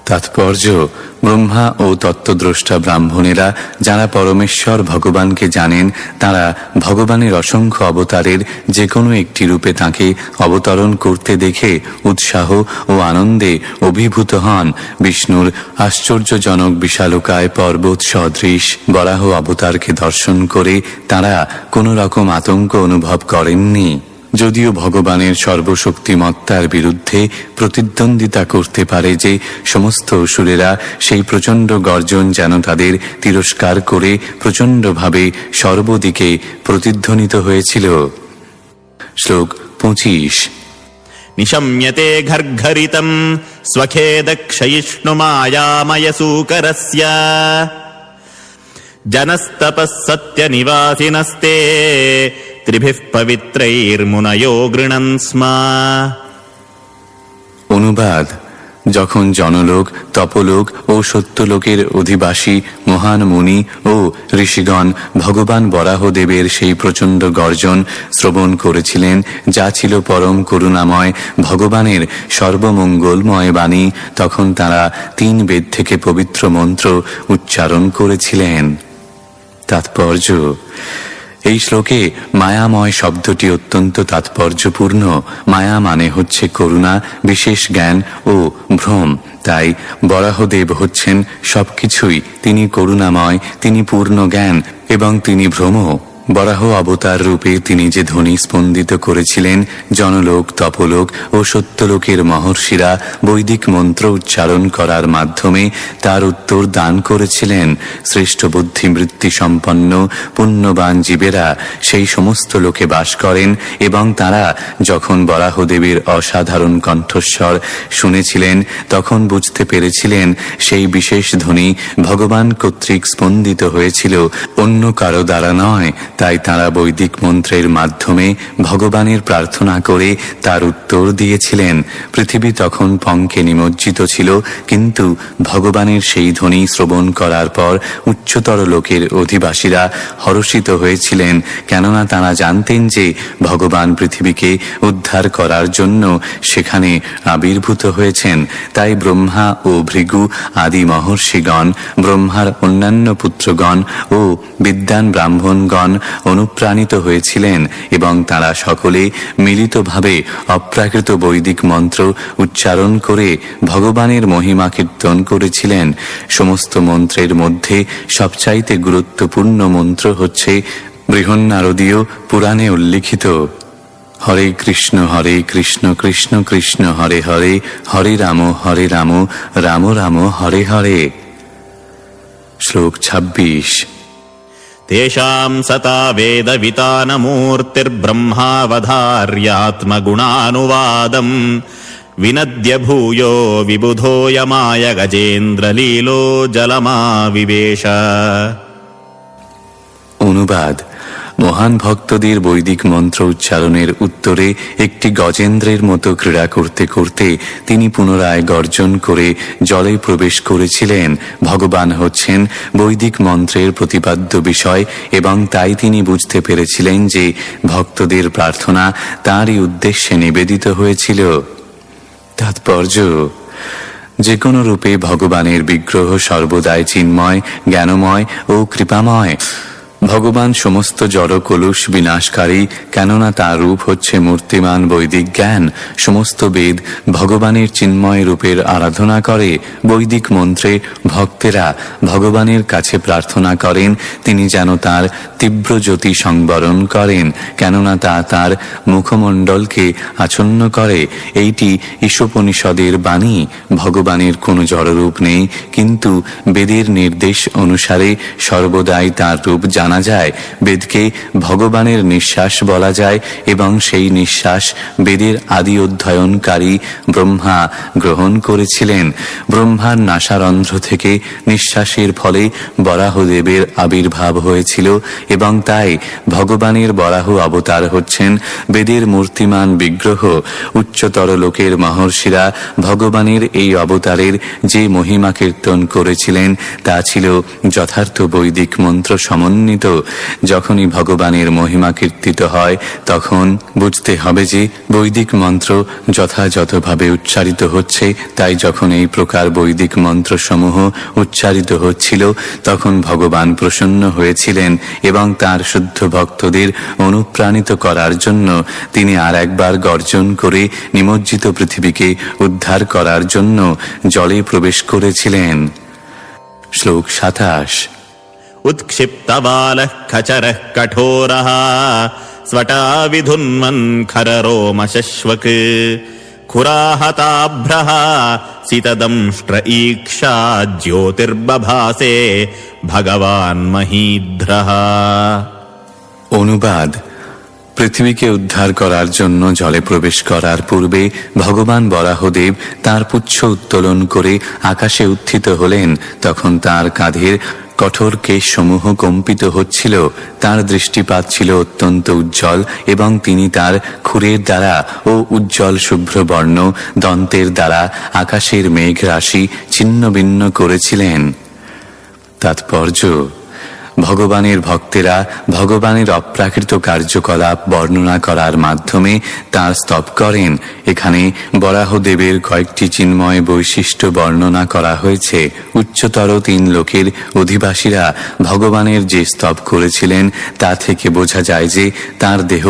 তাৎপর্য: ব্রহ্মা ও তত্ত্বদ্রষ্টা ব্রাহ্মণেরা যারা পরমেশ্বর ভগবানকে জানেন, তারা ভগবানের অসংখ্য অবতারের যে কোনো একটি রূপে তাঁকে অবতরণ করতে দেখে উৎসাহ ও আনন্দে অভিভূত হন। বিষ্ণুর আশ্চর্যজনক বিশালকায় পর্বত সদৃশ বরাহ অবতারকে দর্শন করে তারা কোনো রকম আতঙ্ক অনুভব করেননি। যদিও ভগবানের সর্বশক্তিমত্তার বিরুদ্ধে প্রতিদ্বন্দ্বিতা করতে পারে যে সমস্ত অসুরেরা, সেই প্রচণ্ড গর্জন যেন তাদের তিরস্কার করে প্রচণ্ডভাবে সর্বদিকে প্রতিধ্বনিত হয়েছিল। শ্লোক 25। निशम्यते घर्घरितम् स्वखेदक्षयिष्णुमायामयसूकरस्य जनस्तपः सत्यनिवासिनस्ते त्रिभिः पवित्रैर्मुनयो गृणन् स्म। অনুবাদ: যখন জনলোক, তপলোক ও সত্যলোকের অধিবাসী মহান মুনি ও ঋষিগণ ভগবান বরাহদেবের সেই প্রচণ্ড গর্জন শ্রবণ করেছিলেন, যা ছিল পরম করুণাময় ভগবানের সর্বমঙ্গলময় বাণী, তখন তারা 3 বেদ থেকে পবিত্র মন্ত্র উচ্চারণ করেছিলেন। তাৎপর্য: এই শ্লোকে মায়াময় শব্দটি অত্যন্ত তাৎপর্যপূর্ণ। মায়া মানে হচ্ছে করুণা, বিশেষ জ্ঞান ও ভ্রম। তাই বরাহদেব হচ্ছেন সবকিছুই। তিনি করুণাময়, তিনি পূর্ণ জ্ঞান এবং তিনি ভ্রম। বরাহ অবতার রূপে তিনি যে ধ্বনি স্পন্দিত করেছিলেন, জনলোক, তপলোক ও সত্যলোকের মহর্ষিরা বৈদিক মন্ত্র উচ্চারণ করার মাধ্যমে তার উত্তর দান করেছিলেন। শ্রেষ্ঠ বুদ্ধিবৃত্তি সম্পন্ন পুণ্যবান জীবেরা সেই সমস্ত লোকে বাস করেন এবং তারা যখন বরাহদেবের অসাধারণ কণ্ঠস্বর শুনেছিলেন তখন বুঝতে পেরেছিলেন সেই বিশেষ ধ্বনি ভগবান কর্তৃক স্পন্দিত হয়েছিল, অন্য কারো দ্বারা নয়। তাই তারা বৈদিক মন্ত্রের মাধ্যমে ভগবানের প্রার্থনা করে তার উত্তর দিয়েছিলেন। পৃথিবী তখন পঙ্কে নিমজ্জিত ছিল, কিন্তু ভগবানের সেই ধ্বনি শ্রবণ করার পর উচ্চতর লোকের অধিবাসীরা হর্ষিত হয়েছিলেন, কেননা তারা জানতেন যে ভগবান পৃথিবীকে উদ্ধার করার জন্য সেখানে আবির্ভূত হয়েছেন। তাই ব্রহ্মা ও ভৃগু আদি মহর্ষিগণ, ব্রহ্মার অন্যান্য পুত্রগণ ও বিদ্বান ব্রাহ্মণগণ অনুপ্রাণিত হয়েছিলেন এবং তারা সকলে মিলিতভাবে অপ্রাকৃত বৈদিক মন্ত্র উচ্চারণ করে ভগবানের মহিমা কীর্তন করেছিলেন। সমস্ত মন্ত্রের মধ্যে সবচাইতে গুরুত্বপূর্ণ মন্ত্র হচ্ছে বৃহন্নারদীয় পুরাণে উল্লিখিত হরে কৃষ্ণ কৃষ্ণ কৃষ্ণ হরে হরে, হরে রাম রাম রাম হরে হরে। শ্লোক 26। तेषां सता वेदवितानमूर्तिर्ब्रह्मावधार्यात्मगुणानुवादम् विनद्य भूयो विबुधोऽयमाय गजेन्द्रलीलो जलमाविवेश। অনুবাদ: মহান ভক্তদের বৈদিক মন্ত্র উচ্চারণের উত্তরে একটি গজেন্দ্রের মতো ক্রীড়া করতে করতে তিনি পুনরায় গর্জন করে জলে প্রবেশ করেছিলেন। ভগবান হচ্ছেন বৈদিক মন্ত্রের প্রতিপাদ্য বিষয় এবং তাই তিনি বুঝতে পেরেছিলেন যে ভক্তদের প্রার্থনা তাঁরই উদ্দেশ্যে নিবেদিত হয়েছিল। তাৎপর্য: যে কোনো রূপে ভগবানের বিগ্রহ সর্বদাই চিন্ময়, জ্ঞানময় ও কৃপাময়। ভগবান সমস্ত জড় কলুষ বিনাশকারী, কেননা তার রূপ হচ্ছে মূর্তিমান বৈদিক জ্ঞান। সমস্ত বেদ ভগবানের চিন্ময় রূপের আরাধনা করে। বৈদিক মন্ত্রে ভক্তেরা ভগবানের কাছে প্রার্থনা করেন তিনি যেন তার তীব্র জ্যোতি সংবরণ করেন, কেননা তা তার মুখমণ্ডলকে আচ্ছন্ন করে। এইটি ঈশোপনিষদের বাণী। ভগবানের কোনো জড়রূপ নেই, কিন্তু বেদের নির্দেশ অনুসারে সর্বদাই তার রূপ জানা যায়। বেদকে ভগবানের নিঃশ্বাস বলা যায় এবং সেই নিঃশ্বাস বেদের আদি অধ্যয়নকারী ব্রহ্মা গ্রহণ করেছিলেন। ব্রহ্মার নাসারন্ধ্র থেকে নিঃশ্বাসের ফলে বরাহদেবের আবির্ভাব হয়েছিল এবং তাই ভগবানের বরাহ অবতার হচ্ছেন বেদের মূর্তিমান বিগ্রহ। উচ্চতর লোকের মহর্ষিরা ভগবানের এই অবতারের যে মহিমা কীর্তন করেছিলেন তা ছিল যথার্থ বৈদিক মন্ত্র সমন্বিত। যখনই ভগবানের মহিমা কীর্তিত হয় তখন বুঝতে হবে যে বৈদিক মন্ত্র যথাযথভাবে উচ্চারিত হচ্ছে। তাই যখন এই প্রকার বৈদিক মন্ত্রসমূহ উচ্চারিত হচ্ছিল তখন ভগবান প্রসন্ন হয়েছিলেন এবং তার শুদ্ধ ভক্তদের অনুপ্রাণিত করার জন্য তিনি আর একবার গর্জন করে নিমজ্জিত পৃথিবীকে উদ্ধার করার জন্য জলে প্রবেশ করেছিলেন। শ্লোক 27। उत्क्षिप्तबालः खचरः कठोरः स्वटाविधुन्वन् खररोमशश्वक् खुराहताभ्रः सितदंष्ट्र ईक्षा ज्योतिर्बभासे भगवान् महीध्रः। অনুবাদ: পৃথিবীকে উদ্ধার করার জন্য জলে প্রবেশ করার পূর্বে ভগবান বরাহদেব তাঁর পুচ্ছ উত্তোলন করে আকাশে উত্থিত হলেন। তখন তাঁর কাঁধের কঠোর কেশসমূহ কম্পিত হচ্ছিল। তাঁর দৃষ্টিপাত ছিল অত্যন্ত উজ্জ্বল এবং তিনি তাঁর খুরের দ্বারা ও উজ্জ্বল শুভ্রবর্ণ দন্তের দ্বারা আকাশের মেঘ রাশি ছিন্ন ভিন্ন করেছিলেন। তাৎপর্য: ভগবানের ভক্তেরা ভগবানের অপ্রাকৃত কার্যকলাপ বর্ণনা করার মাধ্যমে তাঁর স্তব করেন। এখানে বরাহদেবের কয়েকটি চিন্ময় বৈশিষ্ট্য বর্ণনা করা হয়েছে। উচ্চতর 3 লোকের অধিবাসীরা ভগবানের যে স্তব করেছিলেন তা থেকে বোঝা যায় যে তাঁর দেহ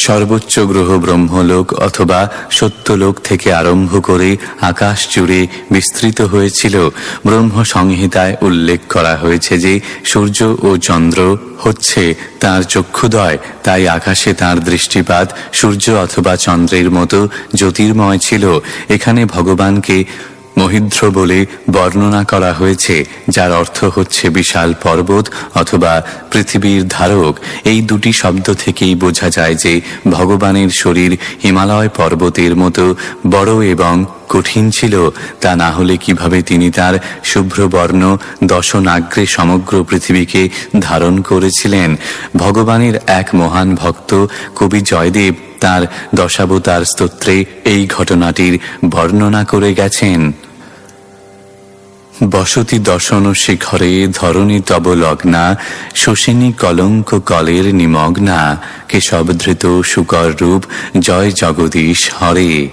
সর্বোচ্চ গ্রহ ব্রহ্মলোক অথবা সত্যলোক থেকে আরম্ভ করে আকাশ জুড়ে বিস্তৃত হয়েছিল। ব্রহ্ম সংহিতায় উল্লেখ করা হয়েছে যে সূর্য ও চন্দ্র হচ্ছে তার চক্ষুদয়, তাই আকাশে তার দৃষ্টিপাত সূর্য অথবা চন্দ্রের মতো জ্যোতির্ময় ছিল। এখানে ভগবানকে মহিদ্র বলে বর্ণনা করা হয়েছে, যার অর্থ হচ্ছে বিশাল পর্বত অথবা পৃথিবীর ধারক। এই দুটি শব্দ থেকেই বোঝা যায় যে ভগবানের শরীর হিমালয় পর্বতের মতো বড় এবং কঠিন ছিল। তা না হলে কিভাবে তিনি তার শুভ্রবর্ণ দশনাগ্রে সমগ্র পৃথিবীকে ধারণ করেছিলেন। ভগবানের এক মহান ভক্ত কবি জয়দেব তার দশাবতার স্তোত্রে এই ঘটনাটির বর্ণনা করে গেছেন। বসতি দশন শিখরে ধরণী তব লগ্না, শোষিনী কলঙ্ক কলের নিমগ্না, কেশবধৃত শুকর রূপ জয় জগদীশ হরে।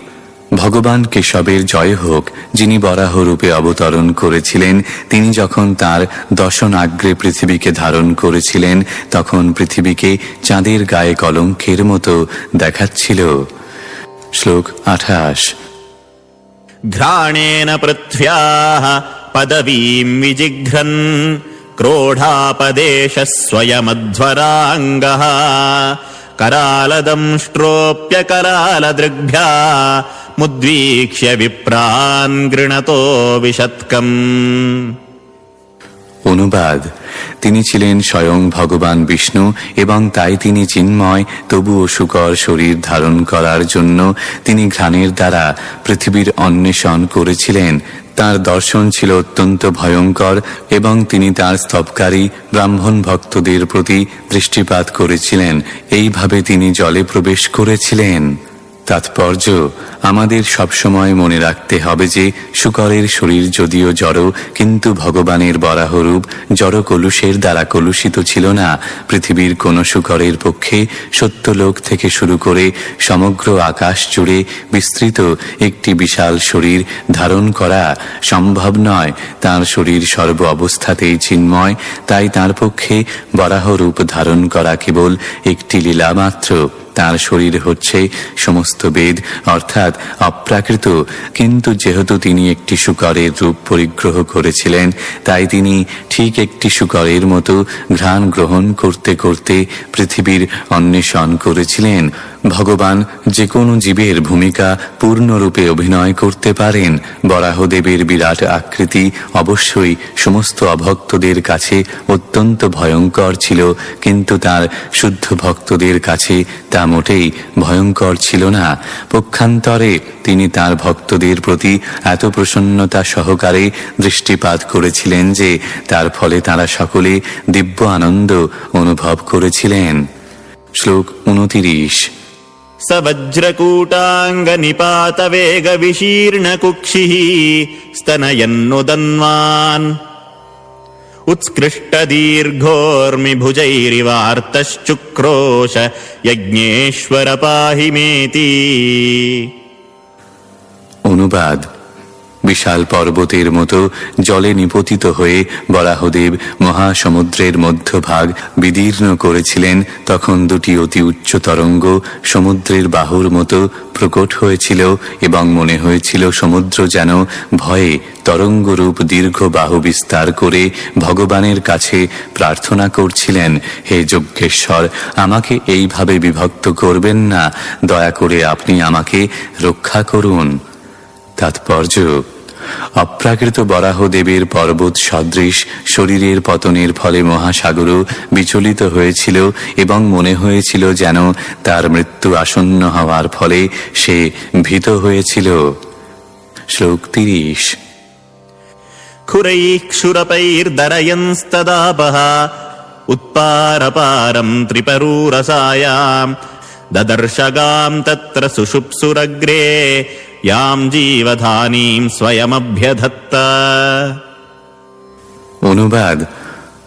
ভগবান কেশবের জয় হোক, যিনি বরাহ রূপে অবতরণ করেছিলেন। তিনি যখন তার দশনাগ্রে পৃথিবীকে ধারণ করেছিলেন, তখন পৃথিবীকে চাঁদের গায়ে কলঙ্কের মতো দেখাচ্ছিল। শ্লোক 28। ঘ্রাণেন পৃথ্ব্যাঃ পদবীম বিজিঘ্রন, ক্রোধাপদেশ স্বয়মধ্বরাঙ্গঃ, करालदंष्ट्रोऽप्य करालदृग्भ्या, मुद्वीक्ष्य विप्रान् गृणतो विशत्कम्। অনুবাদ: তিনি ছিলেন স্বয়ং ভগবান বিষ্ণু এবং তাই তিনি চিন্ময়, তবুও শুকর শরীর ধারণ করার জন্য তিনি ঘ্রাণের দ্বারা পৃথিবীর অন্বেষণ করেছিলেন। তার দর্শন ছিল অত্যন্ত ভয়ঙ্কর এবং তিনি তার স্তবকারী ব্রাহ্মণ ভক্তদের প্রতি দৃষ্টিপাত করেছিলেন। এইভাবে তিনি জলে প্রবেশ করেছিলেন। তাৎপর্য: আমাদের সবসময় মনে রাখতে হবে যে শুকরের শরীর যদিও জড়, কিন্তু ভগবানের বরাহরূপ জড় কলুষের দ্বারা কলুষিত ছিল না। পৃথিবীর কোন শুকরের পক্ষে সত্যলোক থেকে শুরু করে সমগ্র আকাশ জুড়ে বিস্তৃত একটি বিশাল শরীর ধারণ করা সম্ভব নয়। তার শরীর সর্ব অবস্থাতেই চিন্ময়, তাই তার পক্ষে বরাহরূপ ধারণ করা কেবল একটি লীলা মাত্র। তার শরীর হচ্ছে সমস্ত বেদ, অর্থাৎ অপ্রাকৃত। কিন্তু যেহেতু তিনি একটি শুকরের রূপ পরিগ্রহ করেছিলেন, তাই তিনি ঠিক একটি শুকরের মতো ঘ্রাণ গ্রহণ করতে করতে পৃথিবীর অন্বেষণ করেছিলেন। ভগবান যে কোনো জীবের ভূমিকা পূর্ণরূপে অভিনয় করতে পারেন। বরাহদেবের বিরাট আকৃতি অবশ্যই সমস্ত অভক্তদের কাছে অত্যন্ত ভয়ঙ্কর ছিল, কিন্তু তার শুদ্ধ ভক্তদের কাছে তা মোটেই ভয়ঙ্কর ছিল না। পক্ষান্তরে তিনি তার ভক্তদের প্রতি এত প্রসন্নতা সহকারে দৃষ্টিপাত করেছিলেন যে তার ফলে তারা সকলে দিব্য আনন্দ অনুভব করেছিলেন। শ্লোক 29। स वज्रकूटाङ्गनिपातवेगविशीर्णकुक्षिः स्तनयन्नुदन्वान्, उत्स्कृष्टदीर्घोर्मिभुजैरिवार्तश्चुक्रोश यज्ञेश्वर पाहि मेति। অনুবাদ: বিশাল পর্বতের মতো জলে নিপতিত হয়ে বরাহদেব মহাসমুদ্রের মধ্যভাগ বিদীর্ণ করেছিলেন। তখন দুটি অতি উচ্চ তরঙ্গ সমুদ্রের বাহুর মতো প্রকট হয়েছিল এবং মনে হয়েছিল সমুদ্র যেন ভয়ে তরঙ্গরূপ দীর্ঘ বাহু বিস্তার করে ভগবানের কাছে প্রার্থনা করছিলেন, হে যজ্ঞেশ্বর, আমাকে এইভাবে বিভক্ত করবেন না, দয়া করে আপনি আমাকে রক্ষা করুন। তাৎপর্য: অপ্রাকৃত বরাহদেবের পর্বত সদৃশ শরীরের পতনের ফলে মহাসাগরও বিচলিত হয়েছিল এবং মনে হয়েছিল যেন তার মৃত্যু আসন্ন হওয়ার ফলে সে ভীত হয়েছিল। শ্লোক 30। खुरैक्षुरपैर्दरयंस्तदापः उत्पारपारं त्रिपरूरसायां, ददर्शगां तत्र सुषुप्सुरग्रे यां जीवधानीं स्वयमभ्यधत्त। অনুবাদ: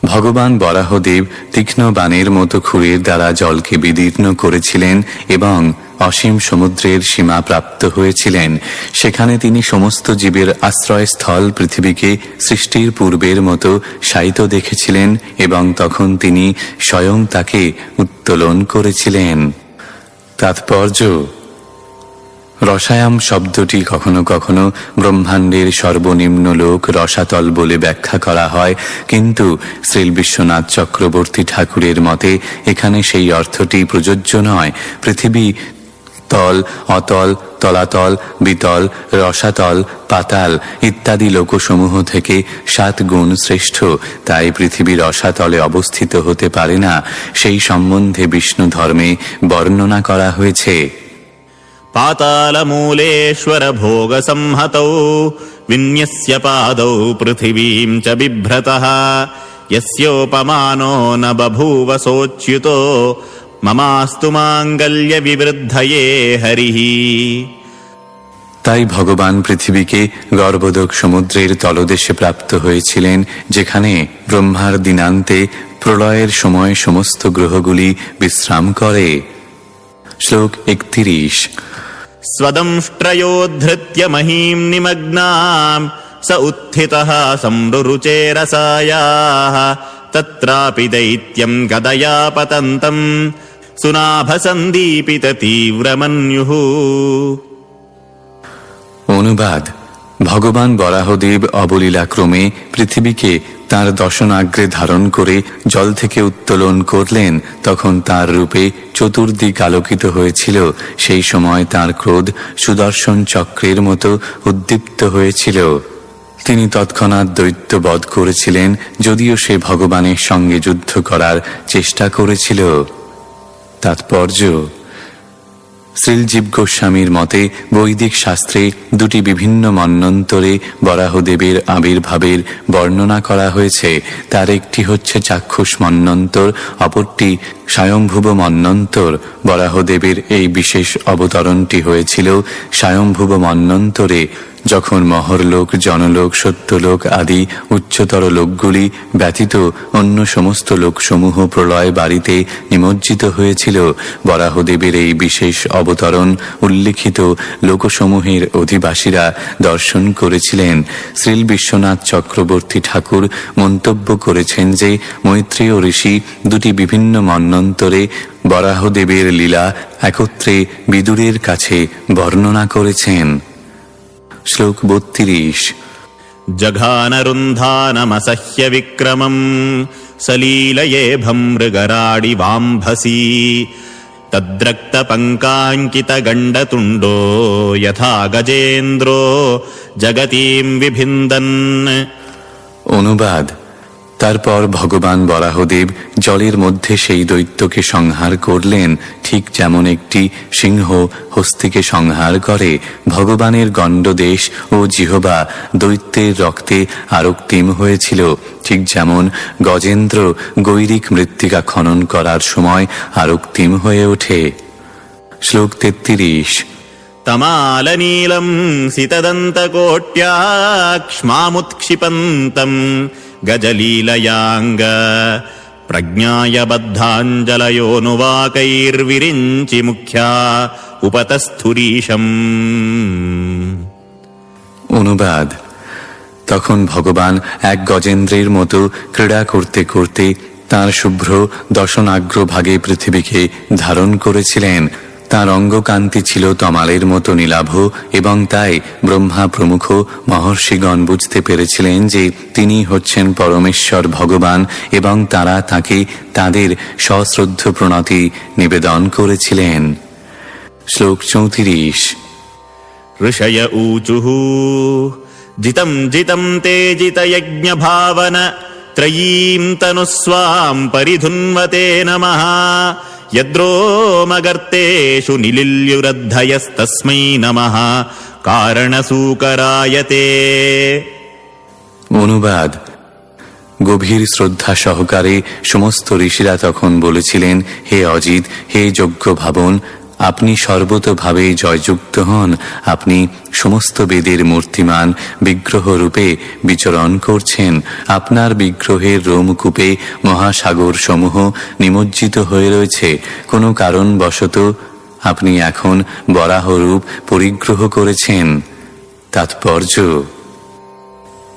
ভগবান বরাহদেব তীক্ষ্ণ বাণের মতো ক্ষুরের দ্বারা জলকে বিদীর্ণ করেছিলেন এবং অসীম সমুদ্রের সীমা প্রাপ্ত হয়েছিলেন। সেখানে তিনি সমস্ত জীবের আশ্রয়স্থল পৃথিবীকে সৃষ্টির পূর্বের মতো শায়িত দেখেছিলেন এবং তখন তিনি স্বয়ং তাকে উত্তোলন করেছিলেন। তাৎপর্য: রসায়াম শব্দটি কখনো কখনো ব্রহ্মাণ্ডের সর্বনিম্ন লোক রসাতল বলে ব্যাখ্যা করা হয়, কিন্তু শ্রীল বিশ্বনাথ চক্রবর্তী ঠাকুরের মতে এখানে সেই অর্থটি প্রযোজ্য নয়। পৃথিবী তল, অতল, তলাতল, বিতল, রসাতল, পাতাল ইত্যাদি লোকসমূহ থেকে 7 গুণ শ্রেষ্ঠ, তাই পৃথিবী রসাতলে অবস্থিত হতে পারে না। সেই সম্বন্ধে বিষ্ণু ধর্মে বর্ণনা করা হয়েছে। পাতালমূলেশ্বর ভোগ সংহতৌ বিন্যস্য পাদৌ পৃথিবীম চ বিভ্রতঃ যস্যোপমানো ন বভূব সোচ্যুতো মমাস্তু মাঙ্গল্য বিবৃদ্ধয়ে হরিঃ। তাই ভগবান পৃথিবীকে গর্ভোদক সমুদ্রের তলদেশে প্রাপ্ত হয়েছিলেন, যেখানে ব্রহ্মার দিনান্তে প্রলয়ের সময় সমস্ত গ্রহগুলি বিশ্রাম করে। শ্লোক 31। स्वदंष्ट्रयोद्धृत्य महीं निमग्नां स उत्थितः संरुरुचे रसायाः तत्रापि दैत्यं गदया पतन्तं सुनाभसन्दीपित तीव्रमन्युः। অনুবাদ: ভগবান বরাহদেব অবলীলাক্রমে পৃথিবীকে তাঁর দশনাগ্রে ধারণ করে জল থেকে উত্তোলন করলেন। তখন তার রূপে চতুর্দিক আলোকিত হয়েছিল। সেই সময় তার ক্রোধ সুদর্শন চক্রের মতো উদ্দীপ্ত হয়েছিল। তিনি তৎক্ষণাৎ দৈত্য বধ করেছিলেন, যদিও সে ভগবানের সঙ্গে যুদ্ধ করার চেষ্টা করেছিল। তাৎপর্য: শ্রীলজীব গোস্বামীর মতে বৈদিক শাস্ত্রে 2টি বিভিন্ন মন্বন্তরে বরাহদেবের আবির্ভাবের বর্ণনা করা হয়েছে। তার একটি হচ্ছে চাক্ষুষ মন্বন্তর, অপরটি স্বয়ম্ভুব মন্বন্তর। বরাহদেবের এই বিশেষ অবতরণটি হয়েছিল স্বয়ম্ভুব মন্বন্তরে, যখন মহরলোক, জনলোক, সত্যলোক আদি উচ্চতর লোকগুলি ব্যতীত অন্য সমস্ত লোকসমূহ প্রলয় বাড়িতে নিমজ্জিত হয়েছিল। বরাহদেবের এই বিশেষ অবতরণ উল্লিখিত লোকসমূহের অধিবাসীরা দর্শন করেছিলেন। শ্রীল বিশ্বনাথ চক্রবর্তী ঠাকুর মন্তব্য করেছেন যে মৈত্রেয় ঋষি 2টি বিভিন্ন মন্বন্তরে বরাহদেবের লীলা একত্রে বিদুরের কাছে বর্ণনা করেছেন। শ্লোক 32। जघानरुन्धानमसह्य विक्रमम् सलीलये भमृगराडि वाम्भसी तद्रक्तपङ्काङ्कितगण्डतुण्डो यथा गजेन्द्रो जगतीं विभिन्दन्। অনুবাদ: তারপর ভগবান বরাহদেব জলের মধ্যে সেই দৈত্যকে সংহার করলেন, ঠিক যেমন একটি সিংহ হস্তিকে সংহার করে। ভগবানের গণ্ডদেশ ও জিহ্বা দৈত্যের রক্তে আরক্তিম হয়েছিল, ঠিক যেমন গজেন্দ্র গৈরিক মৃত্তিকা খনন করার সময় আরক্তিম হয়ে ওঠে। শ্লোক 33। तमालनीलं सितदन्तकोट्याक्ष्मामुत्क्षिपन्तम् गजलीलयाङ्ग प्रज्ञाय बद्धाञ्जलयोनुवाकैर्विरिञ्चि मुख्या उपतस्थुरीशम्। অনুবাদ: তখন ভগবান এক গজেন্দ্রের মতো ক্রীড়া করতে করতে তাঁর শুভ্র দশনাগ্রভাগে পৃথিবীকে ধারণ করেছিলেন। তাঁর অঙ্গকান্তি ছিল তমালের মতো নীলাভ, এবং তাই ব্রহ্মা প্রমুখ মহর্ষিগণ বুঝতে পেরেছিলেন যে তিনি হচ্ছেন পরমেশ্বর ভগবান, এবং তারা তাঁকে তাঁদের সশ্রদ্ধ প্রণতি নিবেদন করেছিলেন। শ্লোক 34। ऋषय ऊचुः जितं जितं ते जितयज्ञभावन त्रयीं तनुस्वां परिधुन्वते नमः यद्रोमगर्तेषु निलिल्युरद्धयस्तस्मै नमः कारणसूकरायते। অনুবাদ: গভীর শ্রদ্ধা সহকারে সমস্ত ঋষিরা তখন বলেছিলেন, হে অজিত, হে যজ্ঞ ভাবন, আপনি সর্বতোভাবে জয়যুক্ত হন। আপনি সমস্ত বেদের মূর্তিমান বিগ্রহ রূপে বিচরণ করছেন। আপনার বিগ্রহের রোমকূপে মহাসাগর সমূহ নিমজ্জিত হয়ে রয়েছে। কোনো কারণবশত আপনি এখন বরাহ রূপ পরিগ্রহ করেছেন। তাৎপর্য: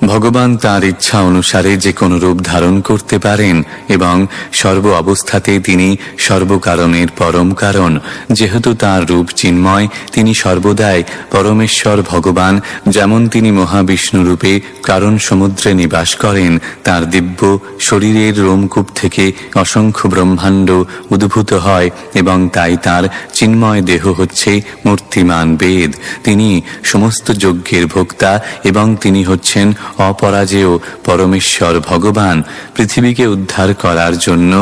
ভগবান তাঁর ইচ্ছা অনুসারে যে কোনো রূপ ধারণ করতে পারেন এবং সর্ব অবস্থাতে তিনি সর্বকারণের পরম কারণ। যেহেতু তাঁর রূপ চিন্ময়, তিনি সর্বদাই পরমেশ্বর ভগবান। যেমন তিনি মহাবিষ্ণু রূপে কারণ সমুদ্রে নিবাস করেন, তাঁর দিব্য শরীরের রোমকূপ থেকে অসংখ্য ব্রহ্মাণ্ড উদ্ভূত হয় এবং তাই তাঁর চিন্ময় দেহ হচ্ছে মূর্তিমান বেদ। তিনি সমস্ত যজ্ঞের ভোক্তা এবং তিনি হচ্ছেন অপরাজেয় পরমেশ্বর ভগবান। পৃথিবীকে উদ্ধার করার জন্য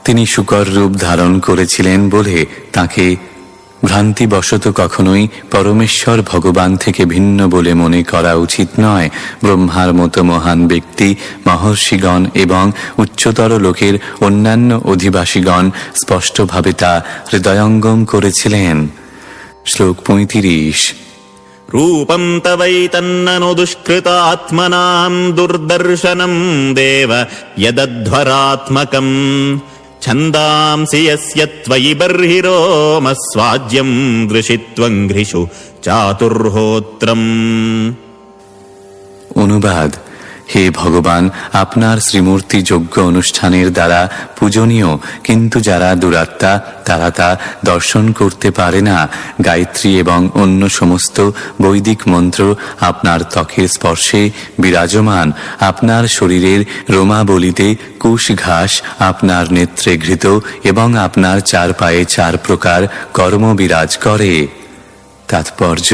তিনি শূকর রূপ ধারণ করেছিলেন বলে তাকে ভ্রান্তিবশত কখনোই পরমেশ্বর ভগবান থেকে ভিন্ন বলে মনে করা উচিত নয়। ব্রহ্মার মতো মহান ব্যক্তি, মহর্ষিগণ এবং উচ্চতর লোকের অন্যান্য অধিবাসীগণ স্পষ্টভাবে তা হৃদয়ঙ্গম করেছিলেন। শ্লোক 35। रूपं तवैतन्ननु दुष्कृतात्मनां दुर्दर्शनं देव यदध्वरात्मकम् छन्दांसि यस्य त्वयि बर्हिरोमस्वाद्यं दृशित्वं घ्रिषु चातुर्होत्रम्। অনুবাদ: হে ভগবান, আপনার শ্রীমূর্তি যজ্ঞ অনুষ্ঠানের দ্বারা পূজনীয়, কিন্তু যারা দুরাত্মা তারা তা দর্শন করতে পারে না। গায়ত্রী এবং অন্য সমস্ত বৈদিক মন্ত্র আপনার ত্বকের স্পর্শে বিরাজমান। আপনার শরীরের রোমাবলিতে কুশ ঘাস আপনার নেত্রে ঘৃত এবং আপনার চার পায়ে চার প্রকার কর্ম বিরাজ করে। তাৎপর্য: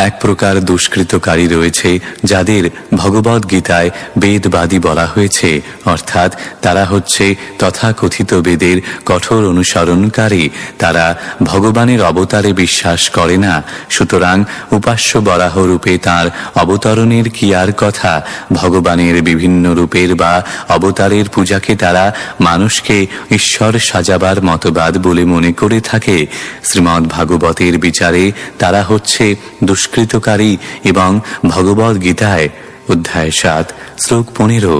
এক প্রকার দুষ্কৃতকারী রয়েছে যাদের ভগবদ গীতায় বেদবাদী বলা হয়েছে, অর্থাৎ তারা হচ্ছে তথাকথিত বেদের কঠোর অনুসরণকারী। তারা ভগবানের অবতারে বিশ্বাস করে না। সুতরাং উপাস্য বরাহ রূপে তাঁর অবতরণের কি আর কথা। ভগবানের বিভিন্ন রূপের বা অবতারের পূজাকে তারা মানুষকে ঈশ্বর সাজাবার মতবাদ বলে মনে করে থাকে। শ্রীমদ্ ভাগবতের বিচারে তারা হচ্ছে দুষ্কৃতকারী এবং ভগবদ গীতায় অধ্যায় 7 শ্লোক 15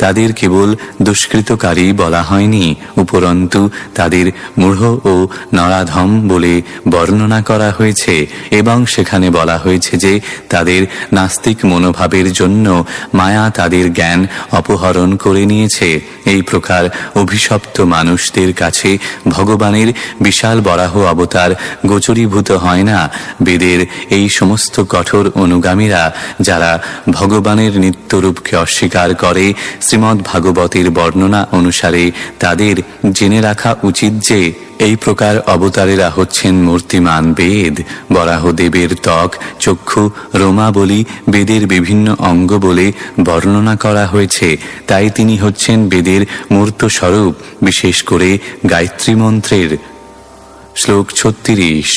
তাদের কেবল দুষ্কৃতকারী বলা হয়নি, উপরন্তু তাদের মূঢ় ও নরাধম বলে বর্ণনা করা হয়েছে এবং সেখানে বলা হয়েছে যে তাদের নাস্তিক মনোভাবের জন্য মায়া তাদের জ্ঞান অপহরণ করে নিয়েছে। এই প্রকার অভিশপ্ত মানুষদের কাছে ভগবানের বিশাল বরাহ অবতার গোচরীভূত হয় না। বেদের এই সমস্ত কঠোর অনুগামীরা যারা ভগবানের নিত্যরূপকে অস্বীকার করে, শ্রীমদ্ ভাগবতের বর্ণনা অনুসারে তাদের জেনে রাখা উচিত যে এই প্রকার অবতারেরা হচ্ছেন মূর্তিমান বেদ। বরাহদেবের ত্বক, চক্ষু, রোমাবলী বেদের বিভিন্ন অঙ্গ বলে বর্ণনা করা হয়েছে। তাই তিনি হচ্ছেন বেদের মূর্ত স্বরূপ, বিশেষ করে গায়ত্রী মন্ত্রের। শ্লোক 36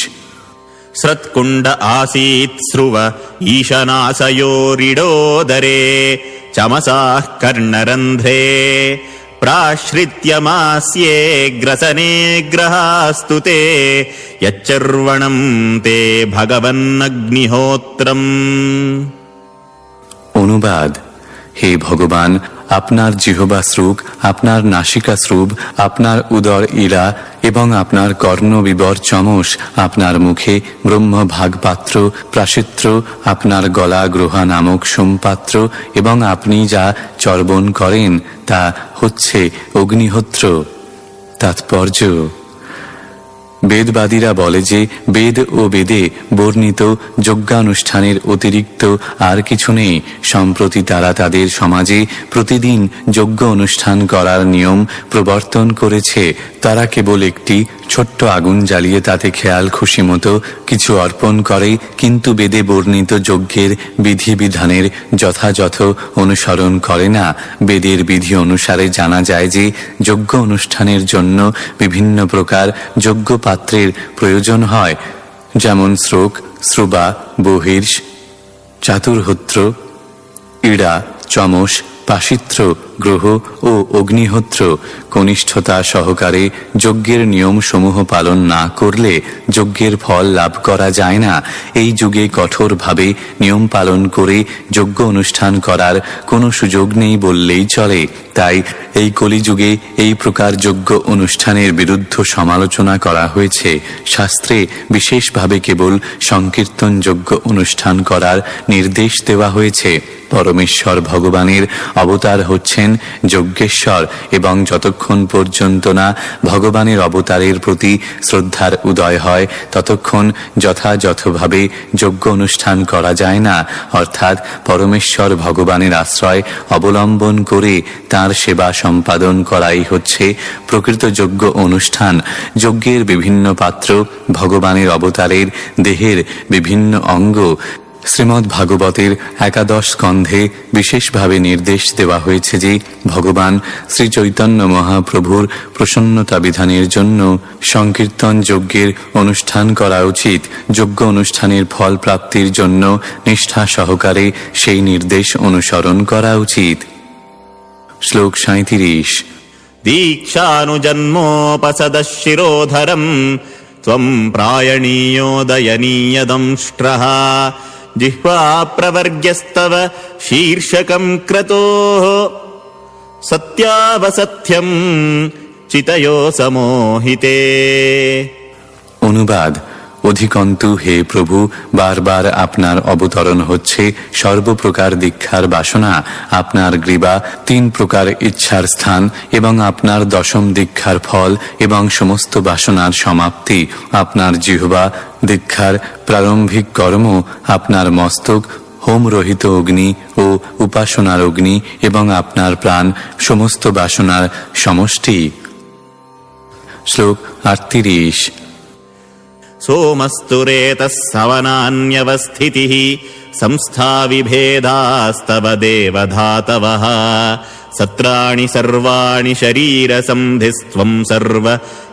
स्रत्कुण्ड आसीत् स्रुव ईशनासयोरिडोदरे चमसाः कर्णरन्ध्रे प्राश्रित्यमास्ये ग्रसने ग्रहास्तु ते यच्चर्वणं ते भगवन्नग्निहोत्रम्। অনুবাদ: হে ভগবান, আপনার জিহ্বা শ্রুক, আপনার নাসিকা শ্রুব, আপনার উদর ইলা এবং আপনার কর্ণ বিবর চমস, আপনার মুখে ব্রহ্মভাগ পাত্র প্রাশিত্র, আপনার গলা গ্রহা নামক সোমপাত্র এবং আপনি যা চর্বণ করেন তা হচ্ছে অগ্নিহোত্র। তাৎপর্য: বেদবাদীরা বলে যে বেদ ও বেদে বর্ণিত যজ্ঞানুষ্ঠানের অতিরিক্ত আর কিছু নেই। সম্প্রতি তারা তাদের সমাজে প্রতিদিন যজ্ঞ অনুষ্ঠান করার নিয়ম প্রবর্তন করেছে। তারা কেবল একটি ছোট্ট আগুন জ্বালিয়ে তাতে খেয়াল খুশি মতো কিছু অর্পণ করে, কিন্তু বেদে বর্ণিত যজ্ঞের বিধিবিধানের যথাযথ অনুসরণ করে না। বেদের বিধি অনুসারে জানা যায় যে যজ্ঞ অনুষ্ঠানের জন্য বিভিন্ন প্রকার যজ্ঞ পাত্রের প্রয়োজন হয়, যেমন শ্রোক, শ্রুবা, বহির্ষ, চাতুর্হোত্র, ইড়া, চমস, পাশিত্র গ্রহ ও অগ্নিহোত্র কনিষ্ঠতা সহকারে যজ্ঞের নিয়মসমূহ পালন না করলে যজ্ঞের ফল লাভ করা যায় না। এই যুগে কঠোরভাবে নিয়ম পালন করে যজ্ঞ অনুষ্ঠান করার কোনো সুযোগ নেই বললেই চলে। তাই এই কলিযুগে এই প্রকার যজ্ঞ অনুষ্ঠানের বিরুদ্ধ সমালোচনা করা হয়েছে। শাস্ত্রে বিশেষভাবে কেবল সংকীর্তন যজ্ঞ অনুষ্ঠান করার নির্দেশ দেওয়া হয়েছে। পরমেশ্বর ভগবানের অবতার হচ্ছেন যজ্ঞেশ্বর এবং যতক্ষণ পর্যন্ত না ভগবানের অবতারের প্রতি শ্রদ্ধার উদয় হয় ততক্ষণ যথাযথভাবে যজ্ঞ অনুষ্ঠান করা যায় না। অর্থাৎ পরমেশ্বর ভগবানের আশ্রয় অবলম্বন করে তাঁর সেবা সম্পাদন করাই হচ্ছে প্রকৃত যজ্ঞ অনুষ্ঠান। যজ্ঞের বিভিন্ন পাত্র ভগবানের অবতারের দেহের বিভিন্ন অঙ্গ। শ্রীমদ্ ভাগবতের 11 স্কন্ধে বিশেষভাবে নির্দেশ দেওয়া হয়েছে যে ভগবান শ্রী চৈতন্য মহাপ্রভুর প্রসন্নতা বিধানের জন্য সংকীর্তন যজ্ঞের অনুষ্ঠান করা উচিত। যজ্ঞ অনুষ্ঠানের ফল প্রাপ্তির জন্য নিষ্ঠা সহকারে সেই নির্দেশ অনুসরণ করা উচিত। শ্লোক 37। দীক্ষানুজন্মোপসদশিরোধরম ত্বম প্রায়ণীയോ দয়নীয়দംষ্ট্রঃ জিহ্বা প্রবর্গ্যস্তব শীর্ষকম ক্রতোঃ সত্যাবসত্যম চিতয়ো সমোহিতে। অনুবাদ। অধিকন্তু হে প্রভু, বারবার আপনার অবতরণ হচ্ছে সর্বপ্রকার দীক্ষার বাসনা, আপনার গ্রীবা 3 প্রকার ইচ্ছার স্থান এবং আপনার 10ম দীক্ষার ফল এবং সমস্ত বাসনার সমাপ্তি, আপনার জিহ্বা দীক্ষার প্রারম্ভিক কর্ম, আপনার মস্তক হোমরহিত অগ্নি ও উপাসনার অগ্নি এবং আপনার প্রাণ সমস্ত বাসনার সমষ্টি। শ্লোক 38। সোমস্তুরেতঃ সবনান্যবস্থিতিঃ সংস্থা বিভেদাস্তব দেবধাতবঃ সত্রাণি সর্বাণি শরীরসন্ধিস্ত্বং সর্ব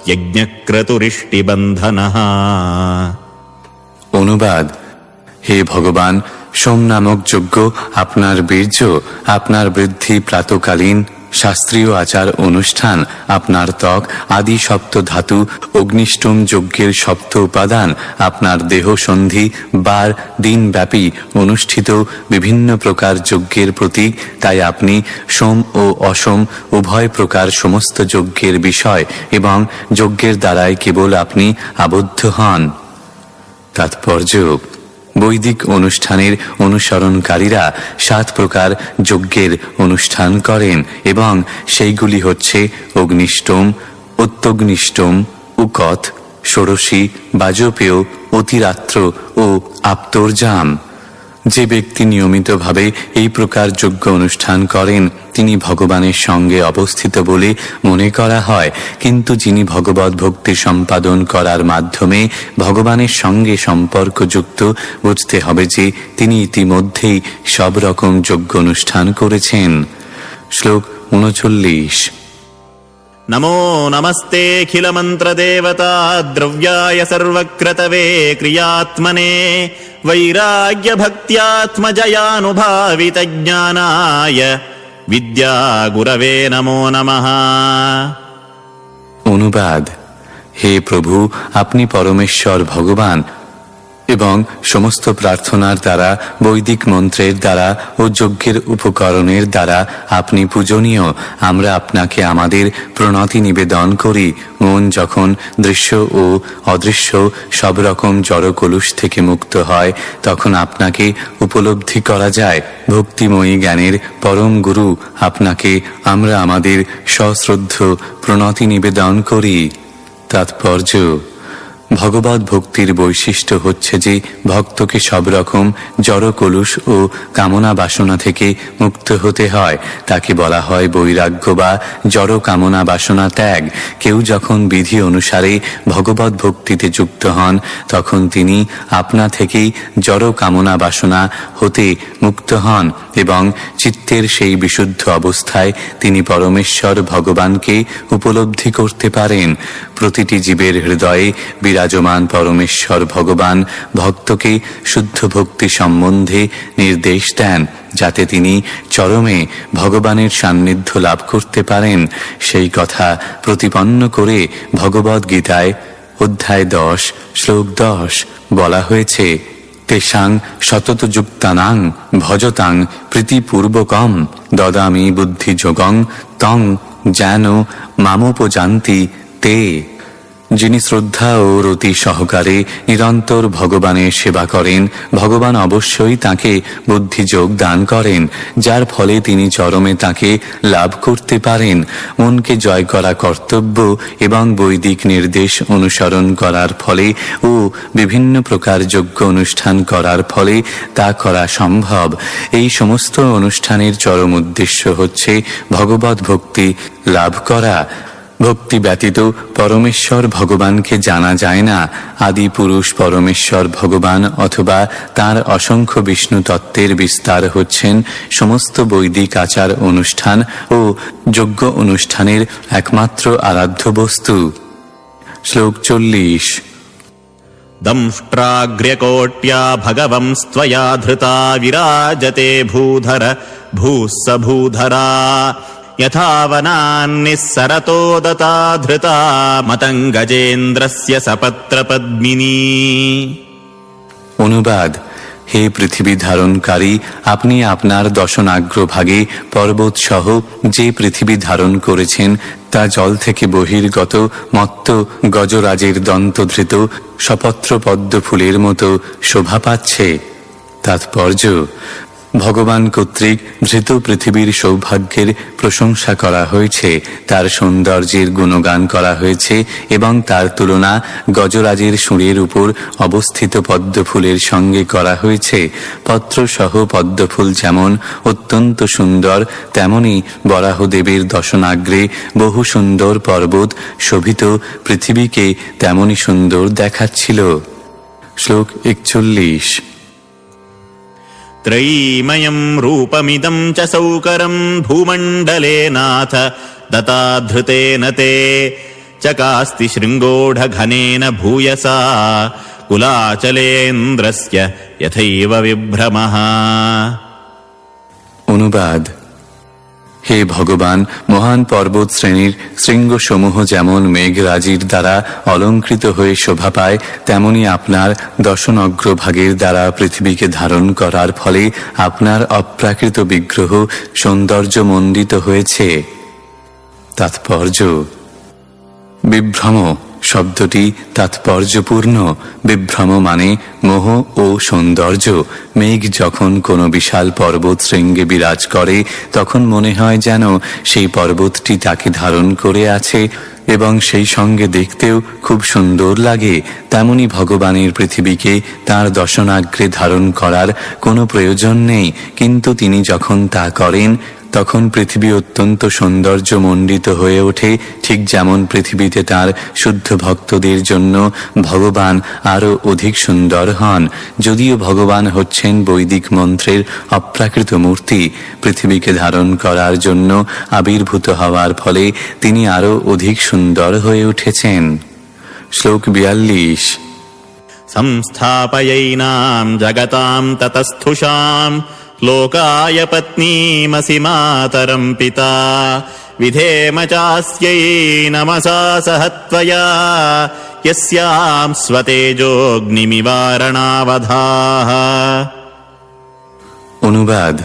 যজ্ঞক্রতুরিষ্টিবন্ধনঃ। অনুবাদ। হে ভগবান, সোম নামক যজ্ঞ আপনার বীর্য, আপনার বৃদ্ধি প্রাতকালীন শাস্ত্রীয় আচার অনুষ্ঠান, আপনার ত্বক আদি সপ্ত ধাতু অগ্নিষ্টম যজ্ঞের সপ্ত উপাদান, আপনার দেহ সন্ধি বার দিনব্যাপী অনুষ্ঠিত বিভিন্ন প্রকার যজ্ঞের প্রতীক। তাই আপনি সোম ও অসোম উভয় প্রকার সমস্ত যজ্ঞের বিষয় এবং যজ্ঞের দ্বারাই কেবল আপনি আবদ্ধ হন। তাৎপর্য। বৈদিক অনুষ্ঠানের অনুসরণকারীরা 7 প্রকার যজ্ঞের অনুষ্ঠান করেন এবং সেইগুলি হচ্ছে অগ্নিষ্টম, অত্যগ্নিষ্টম, উকথ, ষোড়শী, বাজপেয়, অতিরাত্র ও আপ্তর্জাম। যে ব্যক্তি নিয়মিতভাবে এই প্রকার যজ্ঞ অনুষ্ঠান করেন তিনি ভগবানের সঙ্গে অবস্থিত বলে মনে করা হয়, কিন্তু যিনি ভগবত ভক্তি সম্পাদন করার মাধ্যমে ভগবানের সঙ্গে সম্পর্কযুক্ত, বুঝতে হবে যে তিনি ইতিমধ্যেই সব রকম যজ্ঞ অনুষ্ঠান করেছেন। শ্লোক 39। নমো নমস্তেऽখিলমন্ত্রদেবতা দ্রব্যায় সর্বক্রতবে ক্রিয়াত্মনে বৈরাগ্যভক্ত্যাত্মজয়ানুভাবিতজ্ঞানায় বিদ্যা গুরবে নমো নমঃ। অনুবাদ। হে প্রভু, আপনি পরমেশ্বর ভগবান এবং সমস্ত প্রার্থনার দ্বারা, বৈদিক মন্ত্রের দ্বারা ও যজ্ঞের উপকরণের দ্বারা আপনি পূজনীয়। আমরা আপনাকে আমাদের প্রণতি নিবেদন করি। মন যখন দৃশ্য ও অদৃশ্য সব রকম জড়কলুষ থেকে মুক্ত হয় তখন আপনাকে উপলব্ধি করা যায়। ভক্তিময়ী জ্ঞানের পরম গুরু আপনাকে আমরা আমাদের সশ্রদ্ধ প্রণতি নিবেদন করি। তাৎপর্য। ভগবত ভক্তির বৈশিষ্ট্য হচ্ছে যে ভক্তকে সব রকম জড় কলুষ ও কামনা বাসনা থেকে মুক্ত হতে হয়। তাকে বলা হয় বৈরাগ্য বা জড় কামনা বাসনা ত্যাগ। কেউ যখন বিধি অনুসারে ভগবত ভক্তিতে যুক্ত হন তখন তিনি আপনা থেকেই জড় কামনা বাসনা হতে মুক্ত হন এবং চিত্তের সেই বিশুদ্ধ অবস্থায় তিনি পরমেশ্বর ভগবানকে উপলব্ধি করতে পারেন। প্রতিটি জীবের হৃদয়ে বিরাজ বিরাজমান পরমেশ্বর ভগবান ভক্তকে শুদ্ধ ভক্তি সম্বন্ধে নির্দেশ দেন, যাতে তিনি চরমে ভগবানের সান্নিধ্য লাভ করতে পারেন। সেই কথা প্রতিপন্ন করে ভগবদ্ গীতায় অধ্যায় 10 শ্লোক 10 বলা হয়েছে, তেষাং সততযুক্তানাং ভজতাং প্রীতিপূর্বকম দদামি বুদ্ধিযোগং তং যেন মামোপজান্তি তে। যিনি শ্রদ্ধা ও রতি সহকারে নিরন্তর ভগবানের সেবা করেন, ভগবান অবশ্যই তাকে বুদ্ধিযোগ দান করেন, যার ফলে তিনি চরমে তাকে লাভ করতে পারেন। মনকে জয় করা কর্তব্য এবং বৈদিক নির্দেশ অনুসরণ করার ফলে ও বিভিন্ন প্রকার যজ্ঞ অনুষ্ঠান করার ফলে তা করা সম্ভব। এই সমস্ত অনুষ্ঠানের চরম উদ্দেশ্য হচ্ছে ভগবৎ ভক্তি লাভ করা। ভক্তি ব্যতীত পরমেশ্বর ভগবানকে জানা যায় না। আদি পুরুষ পরমেশ্বর ভগবান অথবা তার অসংখ্য বিষ্ণু তত্ত্বের বিস্তার হচ্ছেন সমস্ত বৈদিক আচার অনুষ্ঠান ও যজ্ঞ অনুষ্ঠানের একমাত্র আরাধ্য বস্তু। শ্লোক 40। দংष्ट्राग्र्यकोट्या भगवंस्त्वया धृता विराजते भूधर भूः स भूधरा यथा वनान्निस्सरतो दता धृता मतङ्गजेन्द्रस्य सपत्रपद्मिनी। অনুবাদ: হে পৃথিবী ধারণকারী, আপনি আপনার দশনাগ্রভাগে পর্বত সহ যে পৃথিবী ধারণ করেছেন তা জল থেকে বহির্গত মত্ত গজরাজের দন্তধৃত সপত্র পদ্ম ফুলের মতো শোভা পাচ্ছে। তাৎপর্য: ভগবান কর্তৃক ধৃত পৃথিবীর সৌভাগ্যের প্রশংসা করা হয়েছে, তার সৌন্দর্যের গুণগান করা হয়েছে এবং তার তুলনা গজরাজের শুঁড়ের উপর অবস্থিত পদ্মফুলের সঙ্গে করা হয়েছে। পত্রসহ পদ্মফুল যেমন অত্যন্ত সুন্দর, তেমনি বরাহদেবের দশনাগ্রে বহু সুন্দর পর্বত শোভিত পৃথিবীকে তেমনি সুন্দর দেখাচ্ছিল। শ্লোক 41। त्रयीमयं रूपमिदं च सौकरं भूमण्डले नाथ दताधृतेन ते चकास्ति शृङ्गोढघनेन भूयसा कुलाचलेन्द्रस्य यथैव विभ्रमः। অনুবাদ: হে ভগবান, মহান পর্বত শ্রেণীর শৃঙ্গসমূহ যেমন মেঘরাজির দ্বারা অলঙ্কৃত হয়ে শোভা পায়, তেমনি আপনার দশনগ্রভাগের দ্বারা পৃথিবীকে ধারণ করার ফলে আপনার অপ্রাকৃত বিগ্রহ সৌন্দর্যমণ্ডিত হয়েছে। তাৎপর্য: বিভ্রম শব্দটি তাৎপর্যপূর্ণ। বিভ্রম মানে মোহ ও সৌন্দর্য। মেঘ যখন কোনো বিশাল পর্বত শৃঙ্গে বিরাজ করে, তখন মনে হয় যেন সেই পর্বতটি তাকে ধারণ করে আছে এবং সেই সঙ্গে দেখতেও খুব সুন্দর লাগে। তেমনি ভগবানের পৃথিবীকে তাঁর দশনাগ্রে ধারণ করার কোনো প্রয়োজন নেই, কিন্তু তিনি যখন তা করেন তখন পৃথিবী অত্যন্ত সৌন্দর্যমণ্ডিত হয়ে ওঠে। ঠিক যেমন পৃথিবীতে তার শুদ্ধ ভক্তদের জন্য ভগবান আরও অধিক সুন্দর হন। যদিও ভগবান হচ্ছেন বৈদিক মন্ত্রের অপ্রাকৃত মূর্তি, পৃথিবীকে ধারণ করার জন্য আবির্ভূত হওয়ার ফলে তিনি আরও অধিক সুন্দর হয়ে উঠেছেন। শ্লোক 42। संस्थापयैनां जगतां ततस्थुषां लोकाय पत्नीमसि मातरं पिता विधेम चास्यै नमसा सह त्वया यस्यां स्वतेजोऽग्निमिवारणावधाः। অনুবাদ: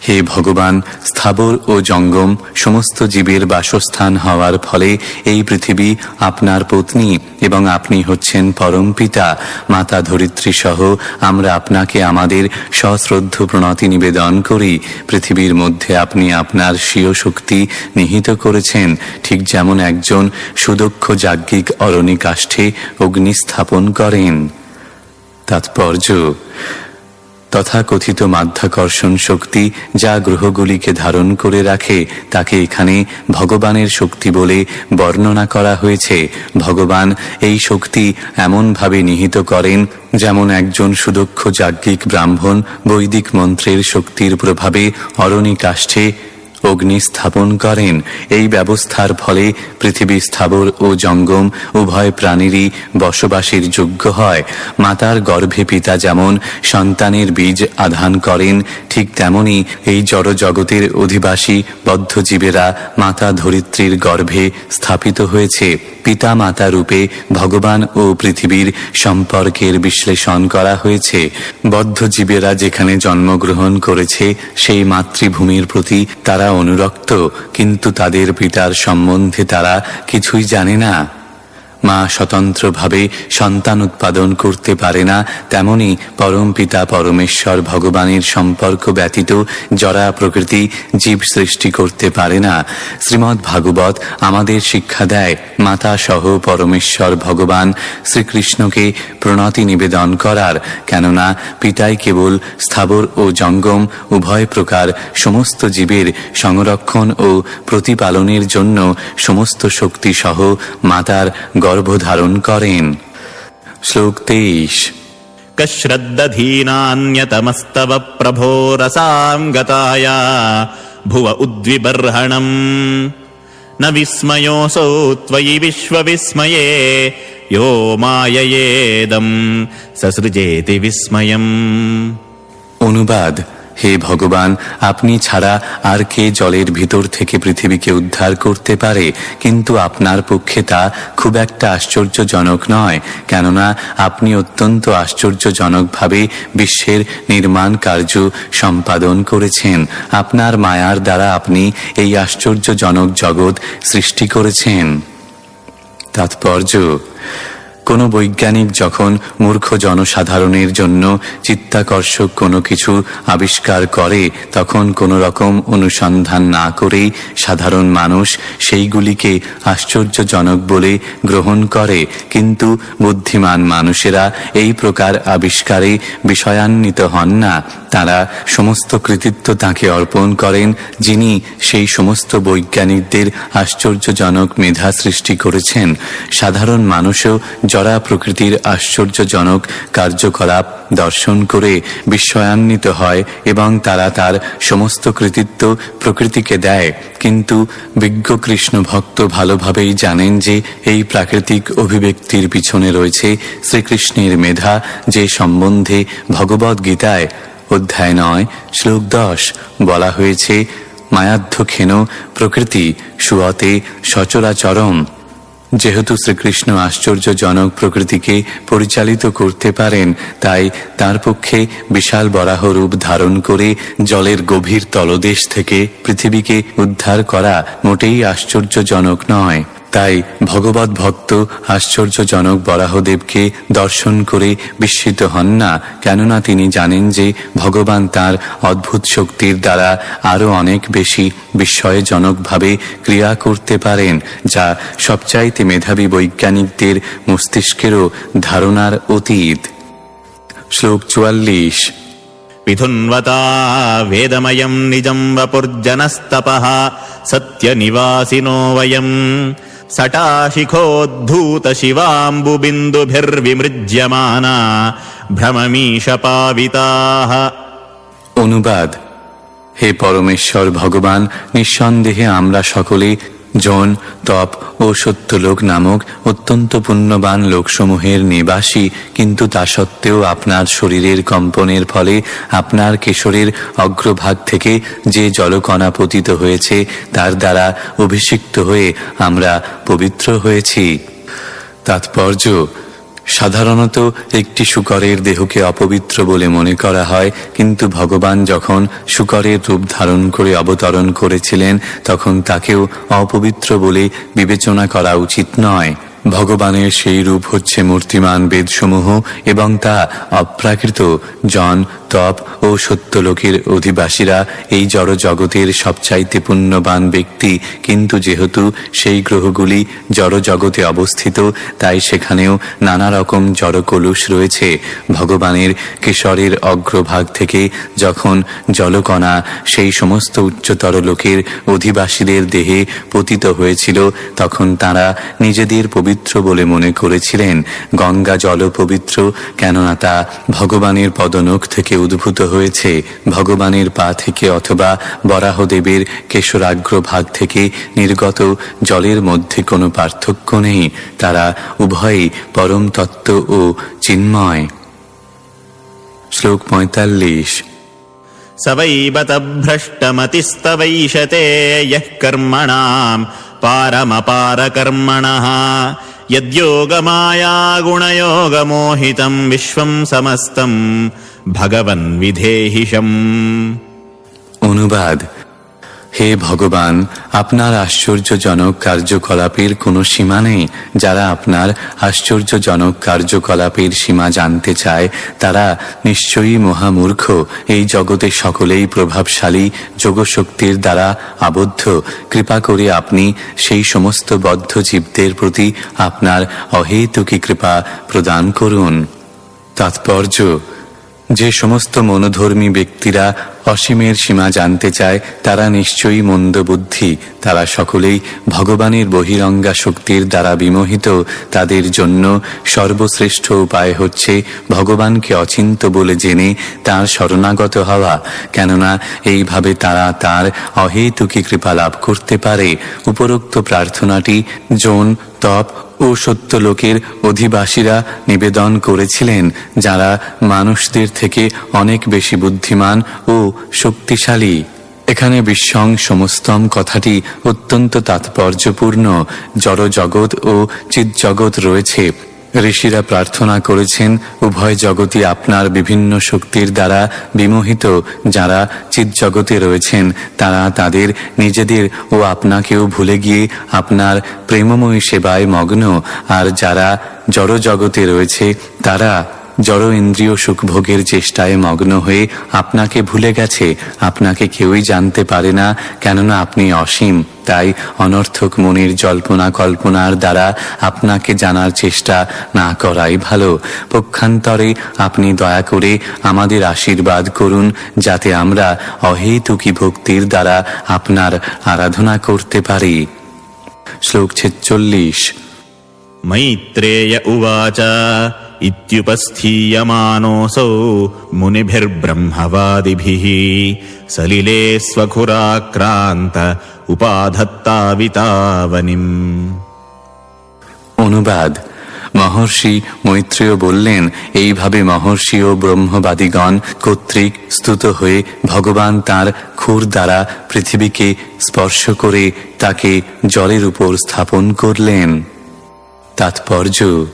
হে ভগবান, স্থাবর ও জঙ্গম সমস্ত জীবের বাসস্থান হওয়ার ফলে এই পৃথিবী আপনার পত্নী এবং আপনি হচ্ছেন পরম পিতা। মাতা ধরিত্রী সহ আমরা আপনাকে আমাদের সশ্রদ্ধ প্রণতি নিবেদন করি। পৃথিবীর মধ্যে আপনি আপনার স্বীয় শক্তি নিহিত করেছেন, ঠিক যেমন একজন সুদক্ষ যাজ্ঞিক অরণি কাষ্ঠে অগ্নি স্থাপন করেন। তাৎপর্য: তথাকথিত মাধ্যাকর্ষণ শক্তি যা গ্রহগুলিকে ধারণ করে রাখে, তাকে এখানে ভগবানের শক্তি বলে বর্ণনা করা হয়েছে। ভগবান এই শক্তি এমনভাবে নিহিত করেন যেমন একজন সুদক্ষ যাজ্ঞিক ব্রাহ্মণ বৈদিক মন্ত্রের শক্তির প্রভাবে অরণি কাষ্ঠে অগ্নি স্থাপন করেন। এই ব্যবস্থার ফলে পৃথিবী স্থাবর ও জঙ্গম উভয় প্রাণীরই বসবাসের যোগ্য হয়। মাতার গর্ভে পিতা যেমন সন্তানের বীজ আধান করেন, ঠিক তেমনি এই জড় জগতের অধিবাসী বদ্ধ জীবেরা মাতা ধরিত্রীর গর্ভে স্থাপিত হয়েছে। পিতা মাতা রূপে ভগবান ও পৃথিবীর সম্পর্কের বিশ্লেষণ করা হয়েছে। বদ্ধ জীবেরা যেখানে জন্মগ্রহণ করেছে সেই মাতৃভূমির প্রতি তারা অনুরক্ত, কিন্তু তাদের পিতার সম্বন্ধে তারা কিছুই জানে না। মা স্বতন্ত্রভাবে সন্তান উৎপাদন করতে পারে না, তেমনি পরম পিতা পরমেশ্বর ভগবানের সম্পর্ক ব্যতীত জরা প্রকৃতি জীব সৃষ্টি করতে পারে না। শ্রীমদ্ ভাগবত আমাদের শিক্ষা দেয় মাতা সহ পরমেশ্বর ভগবান শ্রীকৃষ্ণকে প্রণতি নিবেদন করার, কেননা পিতাই কেবল স্থাবর ও জঙ্গম উভয় প্রকার সমস্ত জীবের সংরক্ষণ ও প্রতিপালনের জন্য সমস্ত শক্তি সহ মাতার গর্ভধারণ করেন। শ্লোক 23। কশ্রদ্দধীনান্যতমস্তব প্রভো রসাম গতায়া ভুব উদ্বিবর্হণম ন বিস্ময়োऽসৌ ত্বয়ি বিশ্ববিস্ময়ে यो মায়যেদম সসৃজেতি বিস্ময়ম। অনুবাদ: হে ভগবান, আপনি ছাড়া আর কে জলের ভিতর থেকে পৃথিবীকে উদ্ধার করতে পারে? কিন্তু আপনার পক্ষে তা খুব একটা আশ্চর্যজনক নয়, কেননা আপনি অত্যন্ত আশ্চর্যজনকভাবে বিশ্বের নির্মাণ কার্য সম্পাদন করেছেন। আপনার মায়ার দ্বারা আপনি এই আশ্চর্যজনক জগৎ সৃষ্টি করেছেন। তাৎপর্য: কোনো বৈজ্ঞানিক যখন মূর্খ জনসাধারণের জন্য চিত্তাকর্ষক কোনো কিছু আবিষ্কার করে, তখন কোনো রকম অনুসন্ধান না করেই সাধারণ মানুষ সেইগুলিকে আশ্চর্যজনক বলে গ্রহণ করে। কিন্তু বুদ্ধিমান মানুষেরা এই প্রকার আবিষ্কারে বিষয়ান্বিত হন না। তারা সমস্ত কৃতিত্ব তাঁকে অর্পণ করেন, যিনি সেই সমস্ত বৈজ্ঞানিকদের আশ্চর্যজনক মেধা সৃষ্টি করেছেন। সাধারণ মানুষও জরা প্রকৃতির আশ্চর্যজনক কার্যকলাপ দর্শন করে বিস্ময়ান্বিত হয় এবং তারা তার সমস্ত কৃতিত্ব প্রকৃতিকে দেয়। কিন্তু বিজ্ঞ কৃষ্ণ ভক্ত ভালোভাবেই জানেন যে এই প্রাকৃতিক অভিব্যক্তির পিছনে রয়েছে শ্রীকৃষ্ণের মেধা, যে সম্বন্ধে ভগবদ্গীতায় অধ্যায় 9 শ্লোক 10 বলা হয়েছে, মায়াধ্যক্ষেন প্রকৃতি সুয়তে সচরাচরম। যেহেতু শ্রীকৃষ্ণ আশ্চর্যজনক প্রকৃতিকে পরিচালিত করতে পারেন, তাই তার পক্ষে বিশাল বরাহ রূপ ধারণ করে জলের গভীর তলদেশ থেকে পৃথিবীকে উদ্ধার করা মোটেই আশ্চর্যজনক নয়। তাই ভগবত ভক্ত আশ্চর্যজনক বরাহদেবকে দর্শন করে বিস্মিত হন না, কেননা তিনি জানেন যে ভগবান তাঁর অদ্ভুত শক্তির দ্বারা আরও অনেক বেশি বিস্ময়জনকভাবে ক্রিয়া করতে পারেন, যা সবচাইতে মেধাবী বৈজ্ঞানিকদের মস্তিষ্কেরও ধারণার অতীত। শ্লোক 44। विधुन्वता वेदमयं निजं वपुर्जनस्तपः सत्यनिवासिनो वयं सटाशिखोद्धूतशिवाम्बुबिन्दुभिर्विमृज्यमाना भ्रममीशपाविताः। অনুবাদ: হে পরমেশ্বর ভগবান, নিঃসন্দেহে আমরা সকলে জন, তপ ও সত্যলোক নামক অত্যন্ত পুণ্যবান লোকসমূহের নিবাসী, কিন্তু তা সত্ত্বেও আপনার শরীরের কম্পনের ফলে আপনার কেশরের অগ্রভাগ থেকে যে জলকণা পতিত হয়েছে তার দ্বারা অভিষিক্ত হয়ে আমরা পবিত্র হয়েছি। তাৎপর্য: সাধারণত একটি শূকরের দেহকে অপবিত্র বলে মনে করা হয়, কিন্তু ভগবান যখন শূকরের রূপ ধারণ করে অবতরণ করেছিলেন তখন তাকেও অপবিত্র বলে বিবেচনা করা উচিত নয়। ভগবানের সেই রূপ হচ্ছে মূর্তিমান বেদসমূহ এবং তা অপ্রাকৃত। জন, তপ ও সত্যলোকের অধিবাসীরা এই জড় জগতের সবচাইতে পুণ্যবান ব্যক্তি, কিন্তু যেহেতু সেই গ্রহগুলি জড় জগতে অবস্থিত, তাই সেখানেও নানা রকম জড় কলুষ রয়েছে। ভগবানের কেশরের অগ্রভাগ থেকে যখন জলকণা সেই সমস্ত উচ্চতর লোকের অধিবাসীদের দেহে পতিত হয়েছিল, তখন তারা নিজেদের পবিত্র বলে মনে করেছিলেন। গঙ্গা জল পবিত্র, কেননা তা ভগবানের পদনখ থেকে উদ্ভূত হয়েছে ভগবানের পা থেকে অথবা বরাহদেবের কেশরাগ্রভাগ থেকে নির্গত জলের মধ্যে কোনো পার্থক্য নেই। তারা উভয়ই পরম তত্ত্ব ও চিন্ময়। শ্লোক 45। সবৈবতভ্রষ্টমতিস্তবৈষতে ইয়ঃ কর্মণাম পারমপারকর্মণঃ यद्योगमाया गुणयोगमोहितं विश्वं समस्तं ভগবন বিধেহিশম। অনুবাদ: হে ভগবান, আপনার আশ্চর্যজনক কার্যকলাপের কোনো সীমা নেই। যারা আপনার আশ্চর্যজনক কার্যকলাপের সীমা জানতে চায় তারা নিশ্চয়ই মহামূর্খ। এই জগতে সকলেই প্রভাবশালী যোগশক্তির দ্বারা আবদ্ধ। কৃপা করে আপনি সেই সমস্ত বদ্ধ জীবদের প্রতি আপনার অহেতুকী কৃপা প্রদান করুন। তাৎপর্য: যে সমস্ত মনোধর্মী ব্যক্তিরা অসীমের সীমা জানতে চায় তারা নিশ্চয়ই মন্দবুদ্ধি। তারা সকলেই ভগবানের বহিরঙ্গা শক্তির দ্বারা বিমোহিত। তাদের জন্য সর্বশ্রেষ্ঠ উপায় হচ্ছে ভগবানকে অচিন্ত বলে জেনে তাঁর শরণাগত হওয়া, কেননা এইভাবে তারা তাঁর অহেতুকী কৃপা লাভ করতে পারে। উপরোক্ত প্রার্থনাটি যৌন, তপ ও সত্যলোকের অধিবাসীরা নিবেদন করেছিলেন, যারা মানুষদের থেকে অনেক বেশি বুদ্ধিমান ও শক্তিশালী। এখানে বিশ্বং সমস্তম কথাটি অত্যন্ত তাৎপর্যপূর্ণ। জড়জগৎ ও চিৎজগৎ রয়েছে। ঋষিরা প্রার্থনা করেছেন উভয় জগৎই আপনার বিভিন্ন শক্তির দ্বারা বিমোহিত। যারা চিৎজগতে রয়েছেন তারা তাদের নিজেদের ও আপনাকেও ভুলে গিয়ে আপনার প্রেমময়ী সেবায় মগ্ন। আর যারা জড়জগতে রয়েছে তারা জড় ইন্দ্রিয় সুখভোগের চেষ্টায় মগ্ন হয়ে আপনাকে ভুলে গেছে। আপনাকে কেউই জানতে পারে না, কেননা আপনি অসীম। তাই অনর্থক মনের জল্পনা কল্পনার দ্বারা আপনাকে জানার চেষ্টা না করাই ভালো। পক্ষান্তরে আপনি দয়া করে আমাদের আশীর্বাদ করুন, যাতে আমরা অহেতুকী ভক্তির দ্বারা আপনার আরাধনা করতে পারি। শ্লোক 46। মৈত্রেয় উবাচ ইত্যুপস্থীয়মানোऽসौ মুনিभिर्ब्रह्मवादिभिः সলিলে स्वखुराक्रान्त উপাধত্তাবিতাবনিম। অনুবাদ: মহর্ষি মৈত্রেয় বললেন, এইভাবে মহর্ষি ও ব্রহ্মবাদীগণ কর্তৃক স্তুত হয়ে ভগবান তাঁর ক্ষুর দ্বারা পৃথিবীকে স্পর্শ করে তাকে জলের উপর স্থাপন করলেন। তাৎপর্য: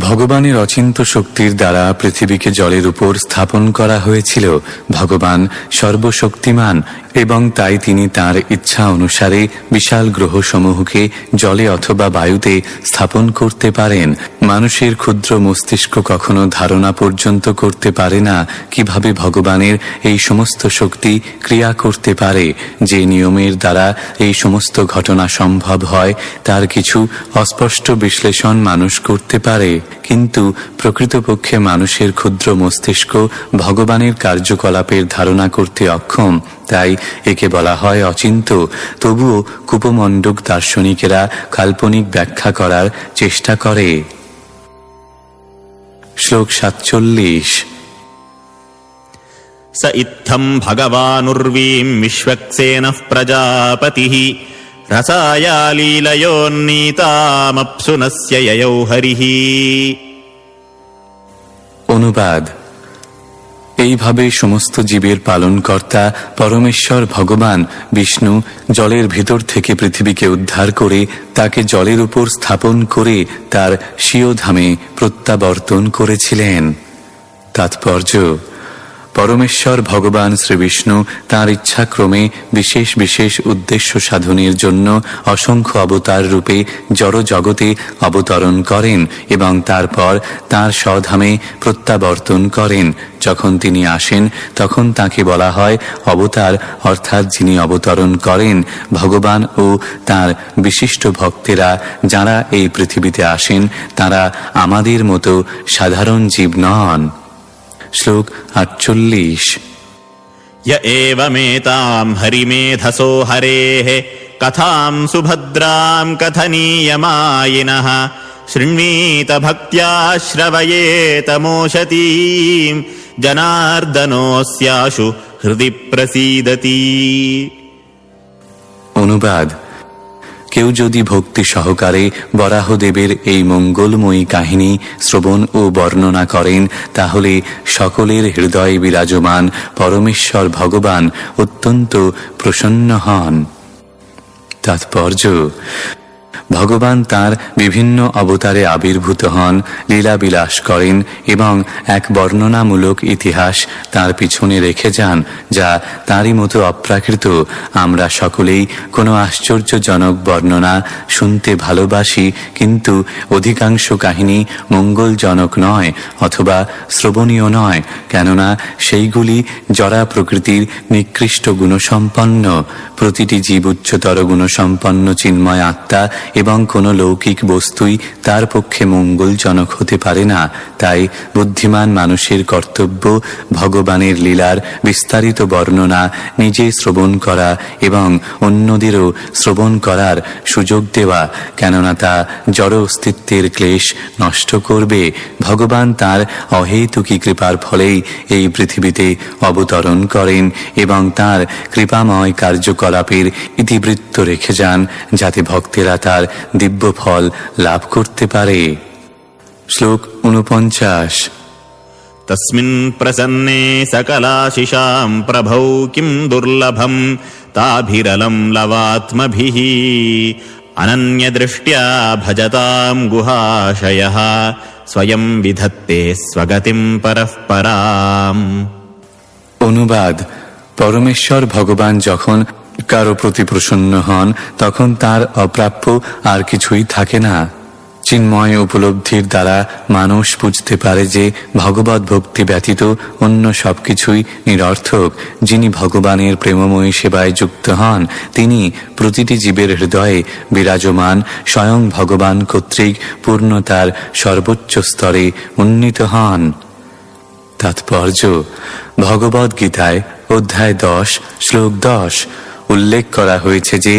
ভগবানের অচিন্ত শক্তির দ্বারা পৃথিবীকে জলের উপর স্থাপন করা হয়েছিল। ভগবান সর্বশক্তিমান এবং তাই তিনি তাঁর ইচ্ছা অনুসারে বিশাল গ্রহসমূহকে জলে অথবা বায়ুতে স্থাপন করতে পারেন। মানুষের ক্ষুদ্র মস্তিষ্ক কখনো ধারণা পর্যন্ত করতে পারে না কিভাবে ভগবানের এই সমস্ত শক্তি ক্রিয়া করতে পারে। যে নিয়মের দ্বারা এই সমস্ত ঘটনা সম্ভব হয় তার কিছু অস্পষ্ট বিশ্লেষণ মানুষ করতে পারে, কিন্তু প্রকৃতপক্ষে মানুষের ক্ষুদ্র মস্তিষ্ক ভগবানের কার্যকলাপের ধারণা করতে অক্ষম। তাই একে বলা হয় অচিন্ত। তবুও কুপমণ্ডক দার্শনিকেরা কাল্পনিক ব্যাখ্যা করার চেষ্টা করে। শ্লোক 47। स इत्थं भगवानुर्वीं विश्वक्सेनः प्रजापतिः रसाया लीलयोन्नीतामप्सुनस्य ययौ हरिः। অনুবাদ: এইভাবে সমস্ত জীবের পালনকর্তা পরমেশ্বর ভগবান বিষ্ণু জলের ভিতর থেকে পৃথিবীকে উদ্ধার করে তাকে জলের উপর স্থাপন করে তার স্বীয় ধামে প্রত্যাবর্তন করেছিলেন। তাৎপর্য: পরমেশ্বর ভগবান শ্রীবিষ্ণু তাঁর ইচ্ছাক্রমে বিশেষ বিশেষ উদ্দেশ্য সাধনের জন্য অসংখ্য অবতার রূপে জড় জগতে অবতরণ করেন এবং তারপর তাঁর স্বধামে প্রত্যাবর্তন করেন। যখন তিনি আসেন তখন তাকে বলা হয় অবতার, অর্থাৎ যিনি অবতরণ করেন। ভগবান ও তাঁর বিশিষ্ট ভক্তেরা যারা এই পৃথিবীতে আসেন তারা আমাদের মতো সাধারণ জীব নন। শ্লোক 48। य एवमेतां हरिमेधसो हरेः कथां सुभद्रां कथनीयमायिनः शृण्वीत भक्त्या श्रवयेत मोषतीं जनार्दनोऽस्याशु हृदि प्रसीदति। অনুবাদ: কেউ যদি ভক্তি সহকারে বরাহদেবের এই মঙ্গলময়ী কাহিনী শ্রবণ ও বর্ণনা করেন, তাহলে সকলের হৃদয়ে বিরাজমান পরমেশ্বর ভগবান অত্যন্ত প্রসন্ন হন। তাৎপর্য: ভগবান তাঁর বিভিন্ন অবতারে আবির্ভূত হন, লীলাবিলাস করেন এবং এক বর্ণনামূলক ইতিহাস তাঁর পিছনে রেখে যান, যা তাঁরই মতো অপ্রাকৃত। আমরা সকলেই কোনো আশ্চর্যজনক বর্ণনা শুনতে ভালোবাসি, কিন্তু অধিকাংশ কাহিনী মঙ্গলজনক নয় অথবা শ্রবণীয় নয়, কেননা সেইগুলি জড়া প্রকৃতির নিকৃষ্ট গুণসম্পন্ন। প্রতিটি জীব উচ্চতর গুণসম্পন্ন চিন্ময় আত্মা এবং কোনো লৌকিক বস্তুই তার পক্ষে মঙ্গলজনক হতে পারে না। তাই বুদ্ধিমান মানুষের কর্তব্য ভগবানের লীলার বিস্তারিত বর্ণনা নিজে শ্রবণ করা এবং অন্যদেরও শ্রবণ করার সুযোগ দেওয়া, কেননা তা জড় অস্তিত্বের ক্লেশ নষ্ট করবে। ভগবান তাঁর অহেতুকী কৃপার ফলেই এই পৃথিবীতে অবতরণ করেন এবং তাঁর কৃপাময় কার্যকলাপের ইতিবৃত্ত রেখে যান, যাতে ভক্তেরা তার দিব্য ফল লাভ করতে পারে। শ্লোক 49। तस्मिन् प्रसन्ने सकलाशिषां प्रभौ किं दुर्लभं ताभिरलं लवात्मभिः अनन्यदृष्ट्या भजतां गुहाशयः स्वयं विधत्ते स्वगतिं परः पराम्। অনুবাদ: পরমেশ্বর ভগবান যখন কারো প্রতি প্রসন্ন হন, তখন তার অপ্রাপ্য আর কিছুই থাকে না। চিন্ময় উপলব্ধির দ্বারা মানুষ বুঝতে পারে যে ভগবত ভক্তি ব্যতীত অন্য সবকিছুই নিরর্থক। যিনি ভগবানের প্রেমময়ী সেবায় যুক্ত হন, তিনি প্রতিটি জীবের হৃদয়ে বিরাজমান স্বয়ং ভগবান কর্তৃক পূর্ণতার সর্বোচ্চ স্তরে উন্নীত হন। তাৎপর্য: ভগবদ গীতায় অধ্যায় 10 শ্লোক 10 উল্লেখ করা হয়েছে যে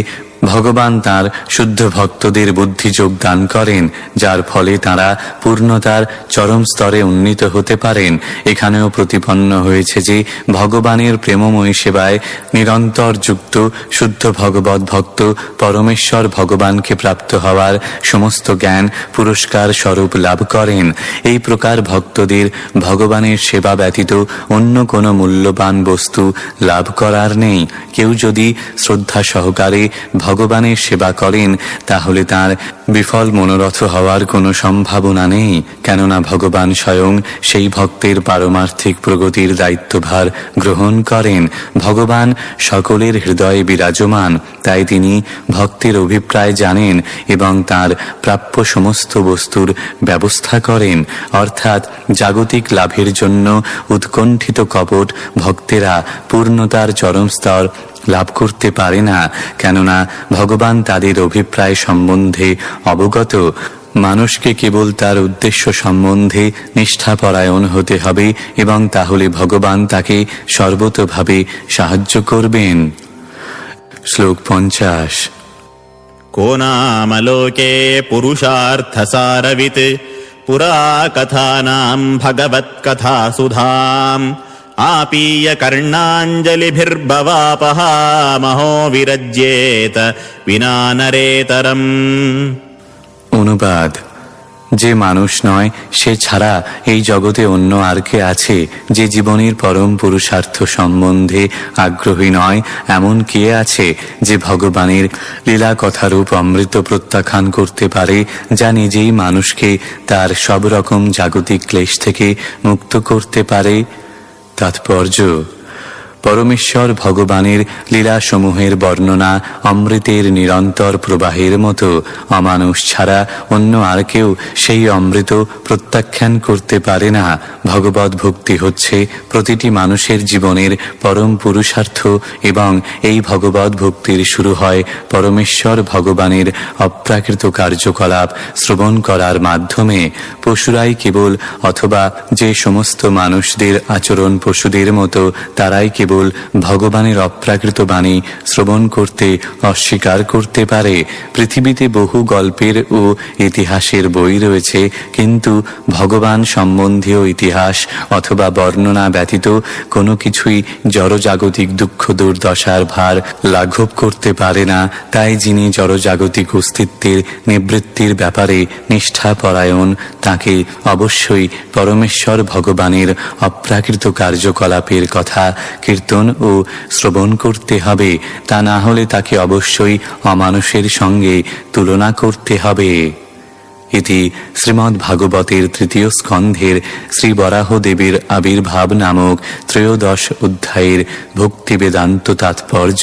ভগবান তাঁর শুদ্ধ ভক্তদের বুদ্ধিযোগ দান করেন, যার ফলে তাঁরা পূর্ণতার চরম স্তরে উন্নীত হতে পারেন। এখানেও প্রতিপন্ন হয়েছে যে ভগবানের প্রেমময়ী সেবায় নিরন্তর যুক্ত শুদ্ধ ভগবত ভক্ত পরমেশ্বর ভগবানকে প্রাপ্ত হওয়ার সমস্ত জ্ঞান পুরস্কার স্বরূপ লাভ করেন। এই প্রকার ভক্তদের ভগবানের সেবা ব্যতীত অন্য কোনো মূল্যবান বস্তু লাভ করার নেই। কেউ যদি শ্রদ্ধা সহকারে ভগবানের সেবা করেন, তাহলে তার বিফল মনোরথ হওয়ার কোনো সম্ভাবনা নেই, কেননা ভগবান স্বয়ং সেই ভক্তের পারমার্থিক প্রগতির দায়িত্বভার গ্রহণ করেন। ভগবান সকলের হৃদয়ে বিরাজমান, তাই তিনি ভক্তের অভিপ্রায় জানেন এবং তার প্রাপ্য সমস্ত বস্তুর ব্যবস্থা করেন। অর্থাৎ জাগতিক লাভের জন্য উৎকণ্ঠিত কপট ভক্তেরা পূর্ণতার চরম স্তর লাভ করতে পারে না, কেননা ভগবান তাদের অভিপ্রায় সম্বন্ধে অবগত। মানুষকে কেবল তার উদ্দেশ্য সম্বন্ধে নিষ্ঠাপরায়ণ হতে হবে এবং তাহলে ভগবান তাকে সর্বতোভাবে সাহায্য করবেন। শ্লোক 50। को नामलोके पुरुषार्थसारवित् पुरा कथानां भगवत्कथासुधाम् आपीय कर्णाञ्जलिभिर्भवापहामहो विरज्येत विना नरेतरम्। অনুবাদ: যে মানুষ নয় সে ছাড়া এই জগতে অন্য আর কে আছে? যে জীবনের পরম পুরুষার্থ সম্বন্ধে আগ্রহী নয়, এমন কে আছে যে ভগবানের লীলা কথারূপ অমৃত প্রত্যাখ্যান করতে পারে, যা নিজেই মানুষকে তার সব রকম জাগতিক ক্লেশ থেকে মুক্ত করতে পারে? তাৎপর্য: পরমেশ্বর ভগবানের লীলাসমূহের বর্ণনা অমৃতের নিরন্তর প্রবাহের মতো। অমানুষ ছাড়া অন্য আর কেউ সেই অমৃত প্রত্যাখ্যান করতে পারে না। ভগবত ভক্তি হচ্ছে প্রতিটি মানুষের জীবনের পরম পুরুষার্থ এবং এই ভগবত ভক্তির শুরু হয় পরমেশ্বর ভগবানের অপ্রাকৃত কার্যকলাপ শ্রবণ করার মাধ্যমে। পশুরাই কেবল অথবা যে সমস্ত মানুষদের আচরণ পশুদের মতো, তারাই কেবল কেবল ভগবানের অপ্রাকৃত বাণী শ্রবণ করতে অস্বীকার করতে পারে। পৃথিবীতে বহু গল্পের ও ইতিহাসের বই রয়েছে, কিন্তু ভগবান সম্বন্ধীয় ইতিহাস অথবা বর্ণনা ব্যতীত কোনো কিছুই জড়জাগতিক দুঃখ দুর্দশার ভার লাঘব করতে পারে না। তাই যিনি জড়জাগতিক অস্তিত্বের নিবৃত্তির ব্যাপারে নিষ্ঠাপরায়ণ, তাকে অবশ্যই পরমেশ্বর ভগবানের অপ্রাকৃত কার্যকলাপের কথা কীর্তন ও শ্রবণ করতে হবে। তা না হলে তাকে অবশ্যই অমানুষের সঙ্গে তুলনা করতে হবে। ইতি শ্রীমদ্ভাগবতের তৃতীয় স্কন্ধের শ্রী বরাহদেবের আবির্ভাব নামক ত্রয়োদশ অধ্যায়ের ভক্তি বেদান্ত তাৎপর্য।